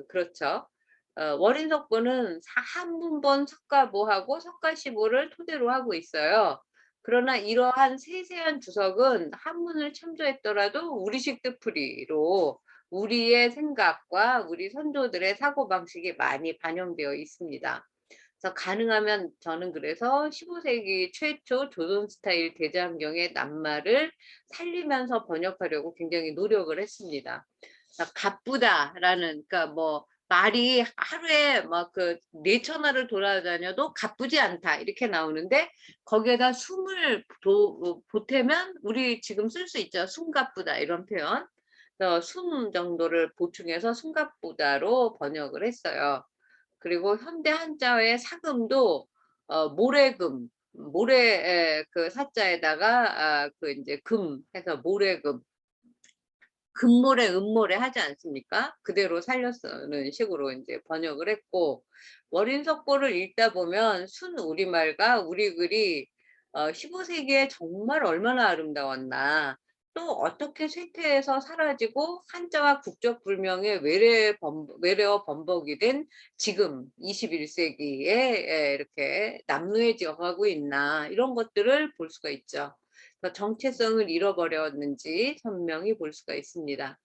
그렇죠. 월인석고는 한문본 석가보하고 석가시보를 토대로 하고 있어요. 그러나 이러한 세세한 주석은 한문을 참조했더라도 우리식 뜻풀이로 우리의 생각과 우리 선조들의 사고방식이 많이 반영되어 있습니다. 그래서 가능하면 저는 그래서 15세기 최초 조선 스타일 대장경의 낱말을 살리면서 번역하려고 굉장히 노력을 했습니다. 가쁘다라는, 그러니까 뭐 말이 하루에 막 그 4,000화를 돌아다녀도 가쁘지 않다 이렇게 나오는데 거기에다 숨을 보태면 우리 지금 쓸 수 있죠. 숨가쁘다 이런 표현. 그래서 숨 정도를 보충해서 숨가쁘다로 번역을 했어요. 그리고 현대 한자어의 사금도 모래금, 모래 그 사자에다가 그 이제 금 해서 모래금, 금모래, 은모래 하지 않습니까? 그대로 살려 쓰는 식으로 이제 번역을 했고 월인석고를 읽다 보면 순 우리말과 우리 글이 15세기에 정말 얼마나 아름다웠나. 또 어떻게 쇠퇴해서 사라지고 한자와 국적 불명의 외래어 범벅이 된 지금 21세기에 이렇게 남루해져 가고 있나 이런 것들을 볼 수가 있죠. 정체성을 잃어버렸는지 선명히 볼 수가 있습니다.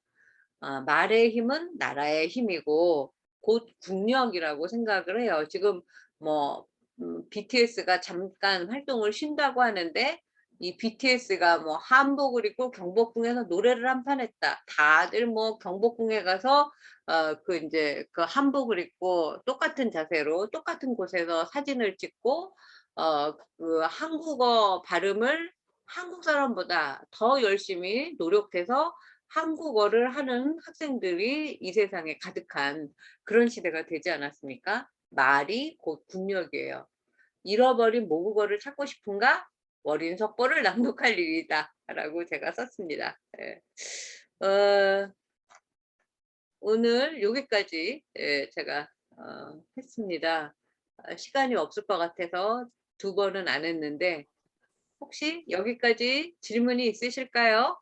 말의 힘은 나라의 힘이고 곧 국력이라고 생각을 해요. 지금 뭐 BTS가 잠깐 활동을 쉰다고 하는데 이 BTS가 뭐 한복을 입고 경복궁에서 노래를 한 판 했다. 다들 뭐 경복궁에 가서 그 이제 그 한복을 입고 똑같은 자세로 똑같은 곳에서 사진을 찍고 그 한국어 발음을 한국 사람보다 더 열심히 노력해서 한국어를 하는 학생들이 이 세상에 가득한 그런 시대가 되지 않았습니까? 말이 곧 국력이에요. 잃어버린 모국어를 찾고 싶은가? 월인석보를 낭독할 일이다 라고 제가 썼습니다. 예. 오늘 여기까지 제가 했습니다. 시간이 없을 것 같아서 2번은 안 했는데 혹시 여기까지 질문이 있으실까요?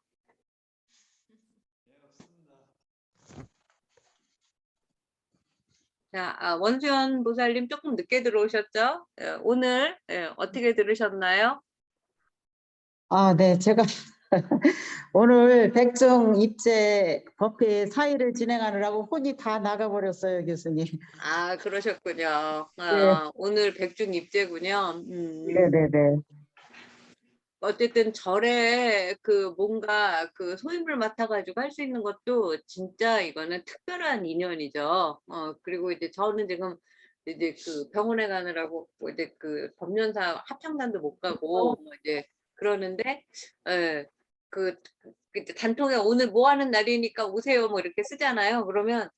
자, 원수연 보살님 조금 늦게 들어오셨죠? 오늘 어떻게 들으셨나요? 네, 제가 오늘 백정 입제 법회 사의를 진행하느라고 혼이 다 나가버렸어요, 교수님. 그러셨군요. 네, 오늘 백중 입제군요. 네네네. 어쨌든 절에 그 뭔가 그 소임을 맡아가지고 할 수 있는 것도 진짜 이거는 특별한 인연이죠. 그리고 이제 저는 지금 이제 그 병원에 가느라고 뭐 이제 그 법련사 합창단도 못 가고 뭐 이제 그러는데 그 이제 단통에 오늘 뭐 하는 날이니까 오세요 뭐 이렇게 쓰잖아요. 그러면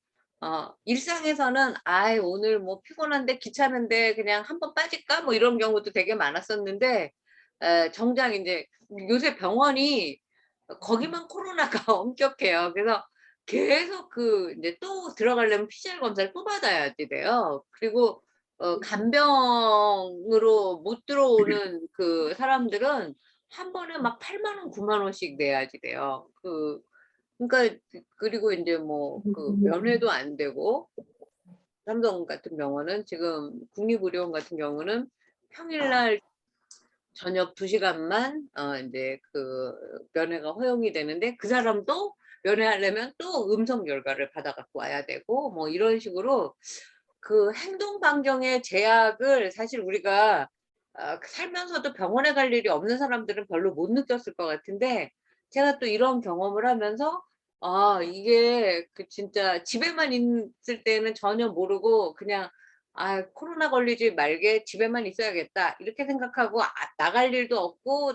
일상에서는 아이 오늘 뭐 피곤한데 귀찮은데 그냥 한번 빠질까 뭐 이런 경우도 되게 많았었는데 정작 이제 요새 병원이 거기만 코로나가 엄격해요. 그래서 계속 그 이제 또 들어가려면 PCR 검사를 또 받아야 돼요. 그리고 간병으로 못 들어오는 그 사람들은 한 번에 막 8만 원, 9만 원씩 내야지 돼요. 그러니까 그리고 이제 뭐 그 면회도 안 되고 삼성 같은 경우는 지금 국립의료원 같은 경우는 평일날 저녁 2시간만 이제 그 면회가 허용이 되는데 그 사람도 면회하려면 또 음성 결과를 받아 갖고 와야 되고 뭐 이런 식으로 그 행동 반경의 제약을 사실 우리가 살면서도 병원에 갈 일이 없는 사람들은 별로 못 느꼈을 것 같은데 제가 또 이런 경험을 하면서 이게 그 진짜 집에만 있을 때는 전혀 모르고 그냥 코로나 걸리지 말게 집에만 있어야겠다 이렇게 생각하고 나갈 일도 없고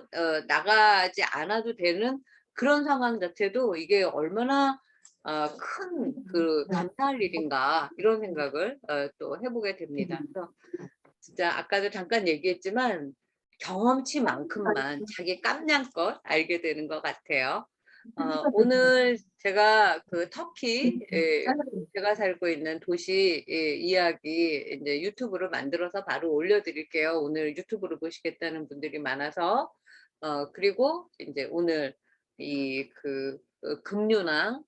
나가지 않아도 되는 그런 상황 자체도 이게 얼마나 큰 그 감사할 일인가 이런 생각을 또 해보게 됩니다. 그래서 진짜 아까도 잠깐 얘기했지만 경험치만큼만 자기 깜냥껏 알게 되는 것 같아요. 오늘 제가 그 터키 제가 살고 있는 도시 이야기 이제 유튜브로 만들어서 바로 올려드릴게요. 오늘 유튜브로 보시겠다는 분들이 많아서 그리고 이제 오늘 이그 금륜왕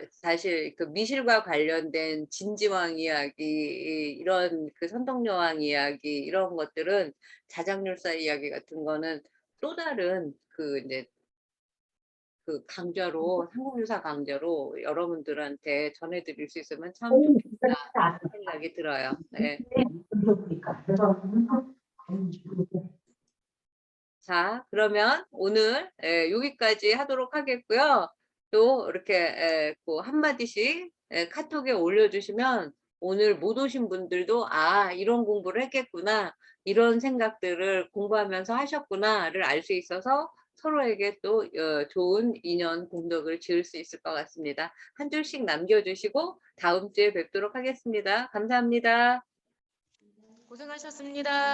사실 그 미실과 관련된 진지왕 이야기 이런 그 선덕여왕 이야기 이런 것들은 자작률사 이야기 같은 거는 또 다른 그 이제 그 강좌로 한국유사 강좌로 여러분들한테 전해드릴 수 있으면 참 좋겠다 생각이 들어요. 네. 자, 그러면 오늘 여기까지 하도록 하겠고요. 또 이렇게 뭐 한마디씩 카톡에 올려주시면 오늘 못 오신 분들도 이런 공부를 했겠구나 이런 생각들을 공부하면서 하셨구나를 알 수 있어서 서로에게 또 좋은 인연 공덕을 지을 수 있을 것 같습니다. 한 줄씩 남겨주시고 다음 주에 뵙도록 하겠습니다. 감사합니다. 고생하셨습니다.